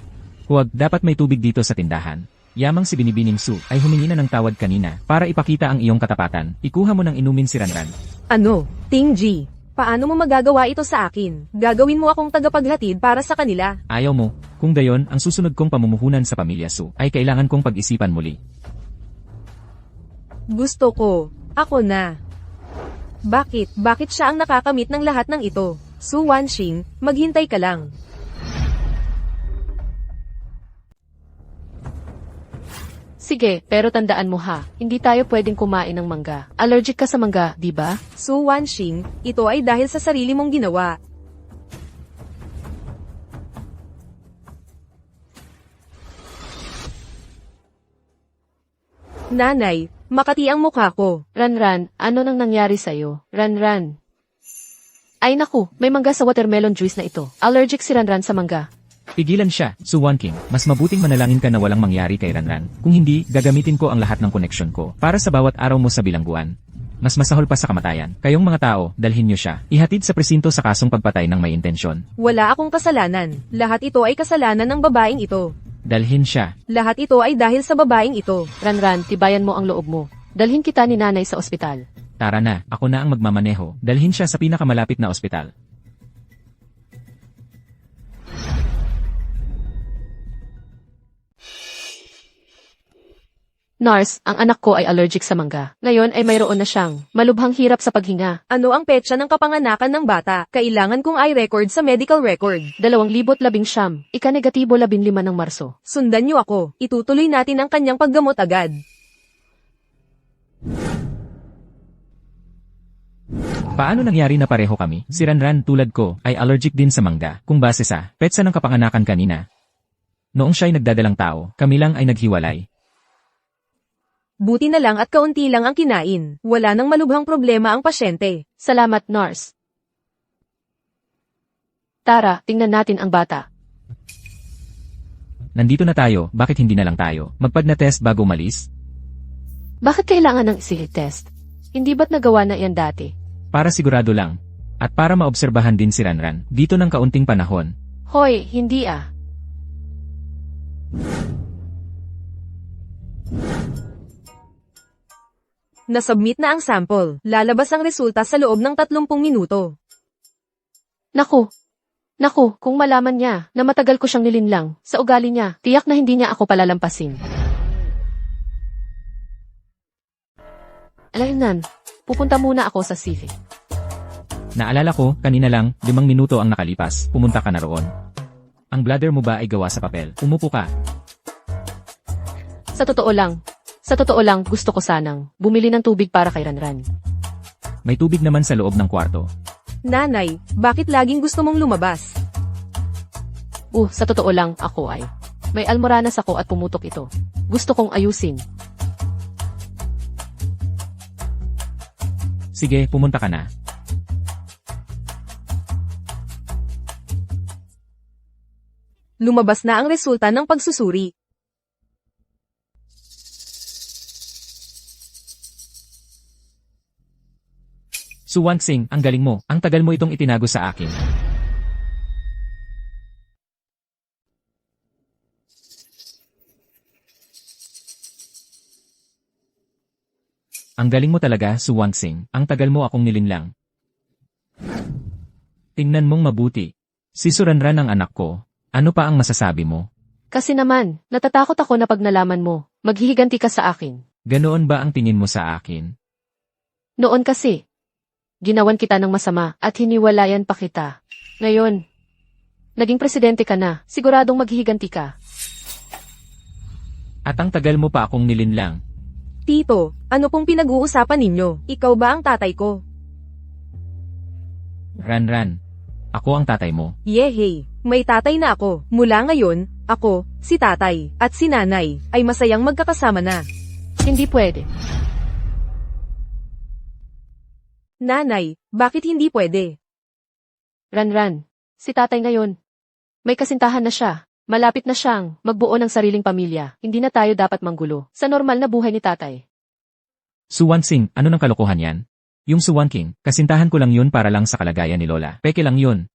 Huwag, dapat may tubig dito sa tindahan. Yamang si Binibining Su ay humingi na ng tawad kanina para ipakita ang iyong katapatan. Ikuha mo ng inumin si Ranran. Ano, Ting G, paano mo magagawa ito sa akin? Gagawin mo akong tagapaghatid para sa kanila. Ayaw mo, kung gayon ang susunod kong pamumuhunan sa pamilya Su ay kailangan kong pag-isipan muli. Gusto ko, ako na. Bakit siya ang nakakamit ng lahat ng ito? Su Wanxing, maghintay ka lang. Sige, pero tandaan mo ha, hindi tayo pwedeng kumain ng mangga. Allergic ka sa mangga, di ba? Su Wanxing, ito ay dahil sa sarili mong ginawa. Nanay, makati ang mukha ko. Ranran, ano nang nangyari sa'yo? Ranran. Ay naku, may mangga sa watermelon juice na ito. Allergic si Ranran sa mangga. Pigilan siya, Suwan King. Mas mabuting manalangin ka na walang mangyari kay Ranran. Kung hindi, gagamitin ko ang lahat ng koneksyon ko para sa bawat araw mo sa bilangguan. Mas masahol pa sa kamatayan. Kayong mga tao, dalhin niyo siya. Ihatid sa presinto sa kasong pagpatay ng may intensyon. Wala akong kasalanan. Lahat ito ay kasalanan ng babaeng ito. Dalhin siya. Lahat ito ay dahil sa babaeng ito. Ranran, tibayan mo ang loob mo. Dalhin kita ni nanay sa ospital. Tara na, ako na ang magmamaneho. Dalhin siya sa pinakamalapit na ospital. Nurse, ang anak ko ay allergic sa mangga. Ngayon ay mayroon na siyang malubhang hirap sa paghinga. Ano ang petsa ng kapanganakan ng bata? Kailangan kong i-record sa medical record. 2019, ika-negatibo 15 ng Marso. Sundan niyo ako. Itutuloy natin ang kanyang paggamot agad. Paano nangyari na pareho kami? Si Ranran tulad ko ay allergic din sa mangga. Kung base sa petsa ng kapanganakan kanina. Noong siya'y nagdadalang tao, kami lang ay naghiwalay. Buti na lang at kaunti lang ang kinain. Wala nang malubhang problema ang pasyente. Salamat, nurse. Tara, tingnan natin ang bata. Nandito na tayo, bakit hindi na lang tayo? Magpad na test bago umalis? Bakit kailangan ng SIR test? Hindi ba't nagawa na yan dati? Para sigurado lang. At para maobserbahan din si Ranran, dito ng kaunting panahon. Hoy, hindi ah. Nasubmit na ang sample. Lalabas ang resulta sa loob ng 30 minuto. Naku. Naku, kung malaman niya na matagal ko siyang nilinlang sa ugali niya, tiyak na hindi niya ako palalampasin. Alaynan, pupunta muna ako sa CV. Naalala ko, kanina lang, 5 minuto ang nakalipas, pumunta ka na roon. Ang bladder mo ba ay gawa sa papel? Umupo ka. Sa totoo lang, gusto ko sanang bumili ng tubig para kay Ranran. May tubig naman sa loob ng kwarto. Nanay, bakit laging gusto mong lumabas? Sa totoo lang, ako ay may almoranas ako at pumutok ito. Gusto kong ayusin. Sige, pumunta ka na. Lumabas na ang resulta ng pagsusuri. Suwan Singh, ang galing mo. Ang tagal mo itong itinago sa akin. Ang galing mo talaga, Suwan Singh. Ang tagal mo akong nilinlang. Tingnan mong mabuti. Si Suranran ang anak ko. Ano pa ang masasabi mo? Kasi naman, natatakot ako na pag nalaman mo, maghihiganti ka sa akin. Ganoon ba ang tingin mo sa akin? Noon kasi, ginawan kita ng masama at hiniwalayan pa kita. Ngayon, naging presidente ka na, siguradong maghihiganti ka. At ang tagal mo pa akong nilinlang. Tito, ano pong pinag-uusapan ninyo? Ikaw ba ang tatay ko? Ranran. Ako ang tatay mo. Yehey, may tatay na ako. Mula ngayon, ako, si tatay, at si nanay, ay masayang magkakasama na. Hindi pwede. Nanay, bakit hindi pwede? Ranran, si tatay ngayon. May kasintahan na siya. Malapit na siyang magbuo ng sariling pamilya. Hindi na tayo dapat manggulo sa normal na buhay ni tatay. Suwan Singh, ano ng kalokohan yan? Yung Suwan King, kasintahan ko lang yun para lang sa kalagayan ni Lola. Peke lang yun.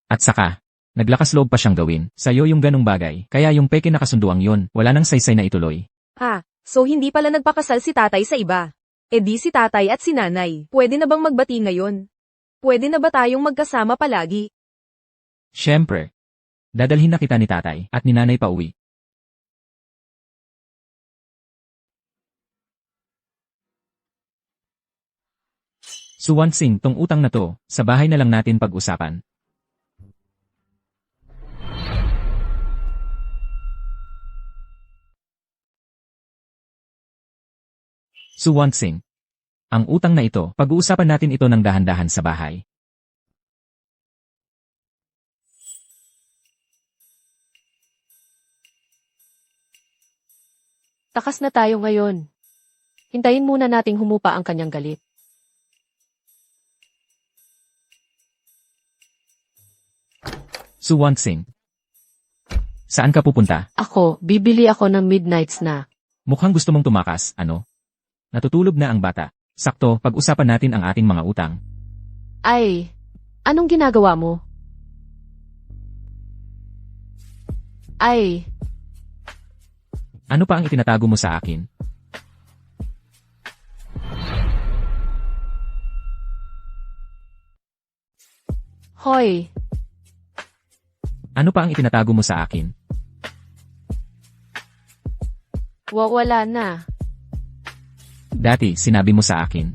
At saka, naglakas loob pa siyang gawin. Sa'yo yung ganong bagay. Kaya yung peke na kasunduang yun, wala nang saysay na ituloy. So hindi pala nagpakasal si tatay sa iba. E di si tatay at si nanay, pwede na bang magbati ngayon? Pwede na ba tayong magkasama palagi? Siyempre. Dadalhin na kita ni tatay at ni nanay pa uwi. Suwan Singh, tong utang na to, sa bahay na lang natin pag-usapan. Suwan Singh. Ang utang na ito, pag-uusapan natin ito ng dahan-dahan sa bahay. Takas na tayo ngayon. Hintayin muna nating humupa ang kanyang galit. Suwan Singh. Saan ka pupunta? Ako, bibili ako ng midnight snack. Mukhang gusto mong tumakas, ano? Natutulog na ang bata. Sakto, pag-usapan natin ang ating mga utang. Ay, anong ginagawa mo? Ay, Ano pa ang itinatago mo sa akin? hoy, Ano pa ang itinatago mo sa akin? wala na. Dati, sinabi mo sa akin.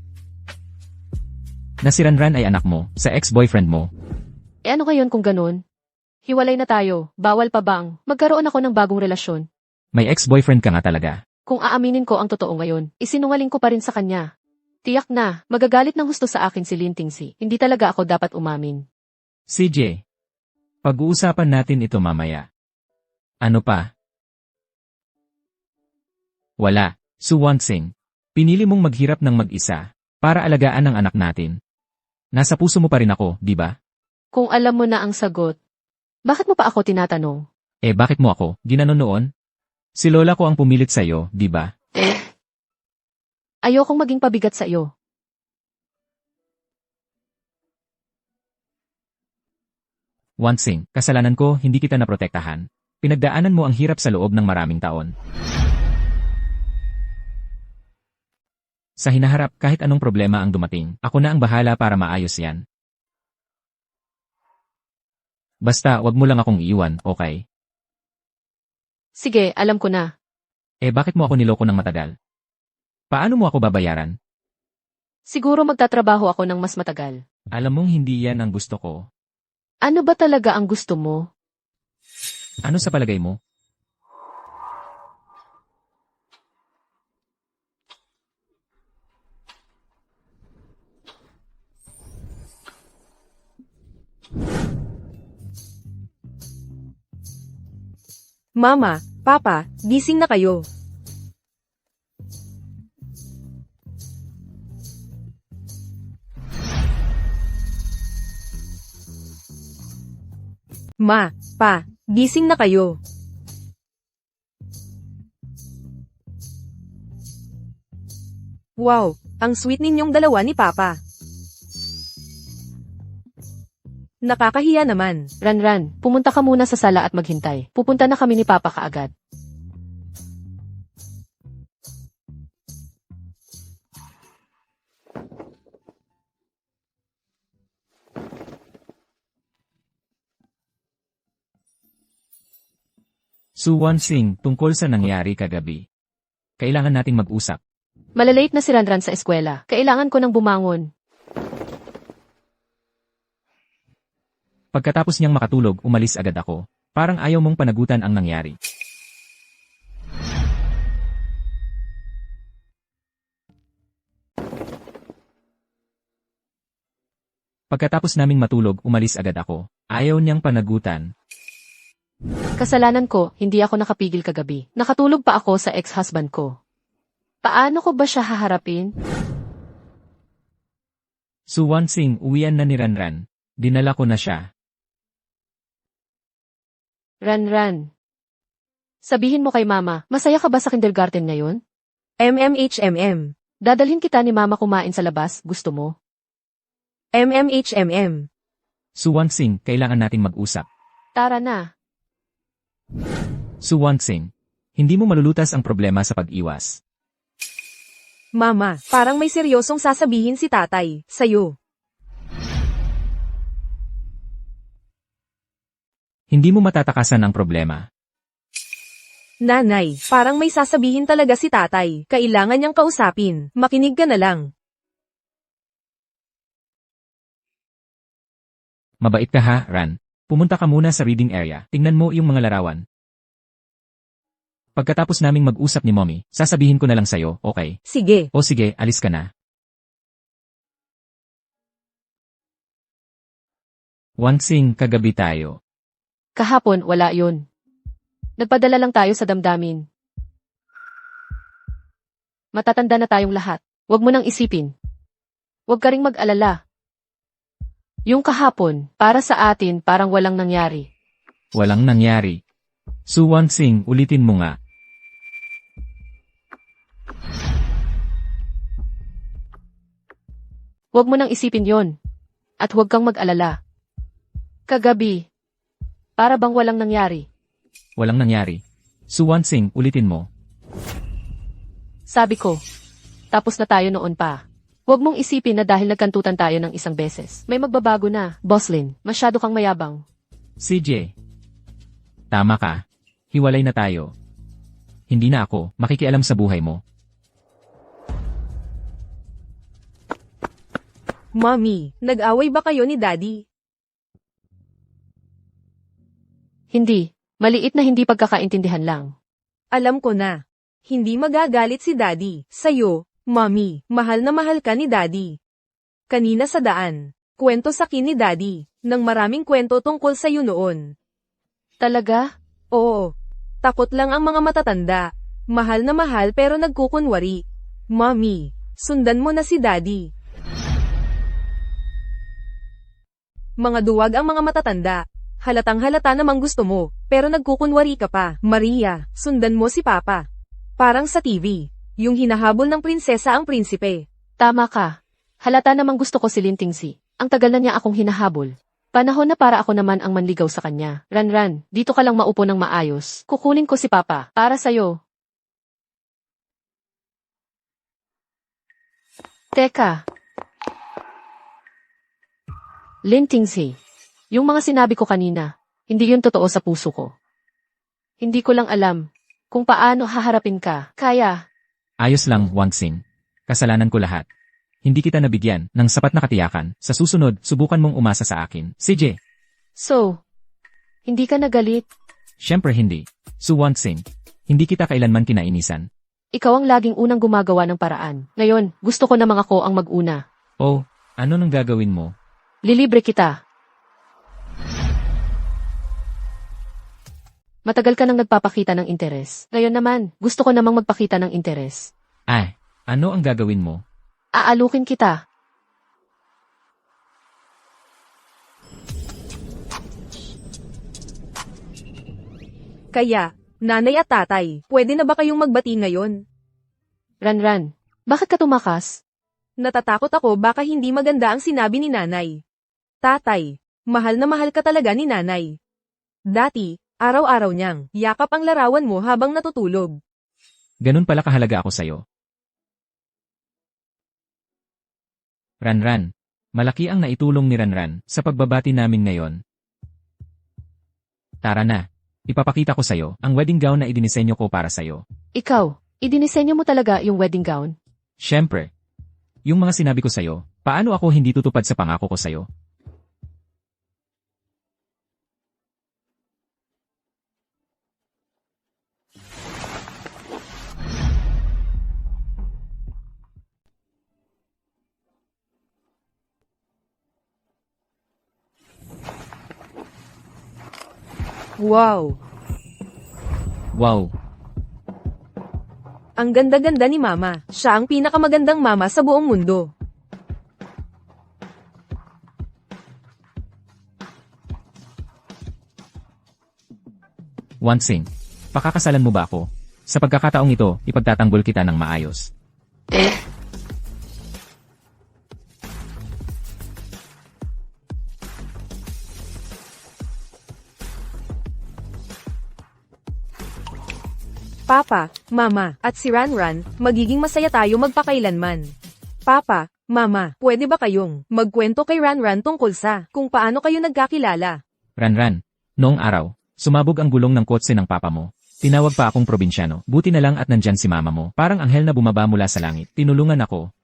Na si Ranran ay anak mo, sa ex-boyfriend mo. Ano ngayon kung ganun? Hiwalay na tayo, bawal pa bang magkaroon ako ng bagong relasyon? May ex-boyfriend ka nga talaga. Kung aaminin ko ang totoo ngayon, isinungaling ko pa rin sa kanya. Tiyak na, magagalit ng husto sa akin si Lintingsi. Hindi talaga ako dapat umamin. CJ. Pag-uusapan natin ito mamaya. Ano pa? Wala. Suwansing, pinili mong maghirap ng mag-isa para alagaan ang anak natin. Nasa puso mo pa rin ako, di ba? Kung alam mo na ang sagot, bakit mo pa ako tinatanong? Eh bakit mo ako ginanon noon? Si Lola ko ang pumilit sa'yo, di ba? Ayokong maging pabigat sa iyo. Wansing, kasalanan ko hindi kita naprotektahan. Pinagdaanan mo ang hirap sa loob ng maraming taon. Sa hinaharap kahit anong problema ang dumating, ako na ang bahala para maayos yan. Basta wag mo lang akong iiwan, okay? Sige, alam ko na. Eh bakit mo ako niloko ng matagal? Paano mo ako babayaran? Siguro magtatrabaho ako ng mas matagal. Alam mong hindi yan ang gusto ko. Ano ba talaga ang gusto mo? Ano sa palagay mo? Mama, Papa, gising na kayo. Ma, Pa, gising na kayo. Wow, ang sweet ninyong dalawa ni Papa. Nakakahiya naman. Ran, pumunta ka muna sa sala at maghintay. Pupunta na kami ni Papa kaagad. Suwansing, tungkol sa nangyari kagabi. Kailangan nating mag-usap. Malalate na si Ran sa eskwela. Kailangan ko nang bumangon. Pagkatapos niyang makatulog, umalis agad ako. Parang ayaw mong panagutan ang nangyari. Pagkatapos naming matulog, umalis agad ako. Ayaw niyang panagutan. Kasalanan ko, hindi ako nakapigil kagabi. Nakatulog pa ako sa ex-husband ko. Paano ko ba siya haharapin? Suwansing, uwian na ni Ranran. Dinala ko na siya. Ran. Sabihin mo kay Mama, masaya ka ba sa kindergarten ngayon? MMHMM. Dadalhin kita ni Mama kumain sa labas, gusto mo? MMHMM. Suwansing, kailangan nating mag-usap. Tara na. Suwansing, hindi mo malulutas ang problema sa pag-iwas. Mama, parang may seryosong sasabihin si tatay, sa'yo. Hindi mo matatakasan ang problema. Nanay, parang may sasabihin talaga si tatay. Kailangan niyang kausapin. Makinig ka na lang. Mabait ka ha, Ran. Pumunta ka muna sa reading area. Tingnan mo yung mga larawan. Pagkatapos naming mag-usap ni Mommy, sasabihin ko na lang sa'yo, okay? Sige. O sige, alis ka na. Wansing, kagabi tayo. Kahapon, wala yun. Nagpadala lang tayo sa damdamin. Matatanda na tayong lahat. Huwag mo nang isipin. Huwag ka ring mag-alala. Yung kahapon, para sa atin, parang walang nangyari. Walang nangyari. Suwansing, ulitin mo nga. Huwag mo nang isipin yon. At huwag kang mag-alala. Kagabi, para bang walang nangyari. Walang nangyari. Suwansing, ulitin mo. Sabi ko, tapos na tayo noon pa. Huwag mong isipin na dahil nagkantutan tayo ng isang beses. May magbabago na, Boslin. Masyado kang mayabang. CJ. Tama ka. Hiwalay na tayo. Hindi na ako makikialam sa buhay mo. Mommy, nag-away ba kayo ni Daddy? Hindi. Maliit na hindi pagkakaintindihan lang. Alam ko na. Hindi magagalit si Daddy. Sa'yo, Mommy, mahal na mahal ka ni Daddy. Kanina sa daan, kwento sa akin ni Daddy, ng maraming kwento tungkol sa'yo noon. Talaga? Oo. Takot lang ang mga matatanda. Mahal na mahal pero nagkukunwari. Mommy, sundan mo na si Daddy. Mga duwag ang mga matatanda. Halatang halata namang gusto mo, pero nagkukunwari ka pa. Maria, sundan mo si Papa. Parang sa TV, yung hinahabol ng prinsesa ang prinsipe. Tama ka. Halata namang gusto ko si Lintingsi. Ang tagal na niya akong hinahabol. Panahon na para ako naman ang manligaw sa kanya. Ranran, dito ka lang maupo ng maayos. Kukunin ko si Papa, para sa'yo. Teka. Lintingsi. Yung mga sinabi ko kanina, hindi yun totoo sa puso ko. Hindi ko lang alam kung paano haharapin ka. Kaya, Ayos lang, Wangxing. Kasalanan ko lahat. Hindi kita nabigyan ng sapat na katiyakan. Sa susunod, subukan mong umasa sa akin. CJ. so, hindi ka nagalit. Siyempre hindi. Su Wangxing. Hindi kita kailanman kinainisan. Ikaw ang laging unang gumagawa ng paraan. Ngayon, gusto ko namang ako ang mag-una. Oh, ano nang gagawin mo? Lilibre kita. Matagal ka nang nagpapakita ng interes. Ngayon naman, gusto ko namang magpakita ng interes. Ay, ano ang gagawin mo? Aalukin kita. Kaya, nanay at tatay, pwede na ba kayong magbati ngayon? Ranran, bakit ka tumakas? Natatakot ako baka hindi maganda ang sinabi ni nanay. Tatay, mahal na mahal ka talaga ni nanay. Dati, araw-araw niyang yakap ang larawan mo habang natutulog. Ganun pala kahalaga ako sa'yo. Ranran, malaki ang naitulong ni Ranran sa pagbabati namin ngayon. Tara na, ipapakita ko sa'yo ang wedding gown na idinisenyo ko para sa'yo. Ikaw, idinisenyo mo talaga yung wedding gown? Siyempre, yung mga sinabi ko sa'yo, paano ako hindi tutupad sa pangako ko sa'yo? Wow! Wow, Ang ganda-ganda ni Mama. Siya ang pinakamagandang mama sa buong mundo. Wangxing, pakakasalan mo ba ako? Sa pagkakataong ito, ipagtatanggol kita ng maayos. Papa, Mama, at si Ranran, magiging masaya tayo magpakailanman. Papa, Mama, pwede ba kayong magkwento kay Ranran tungkol sa kung paano kayo nagkakilala? Ranran, noong araw, sumabog ang gulong ng kotse ng papa mo. Tinawag pa akong probinsyano. Buti na lang at nandyan si mama mo. Parang anghel na bumaba mula sa langit. Tinulungan ako.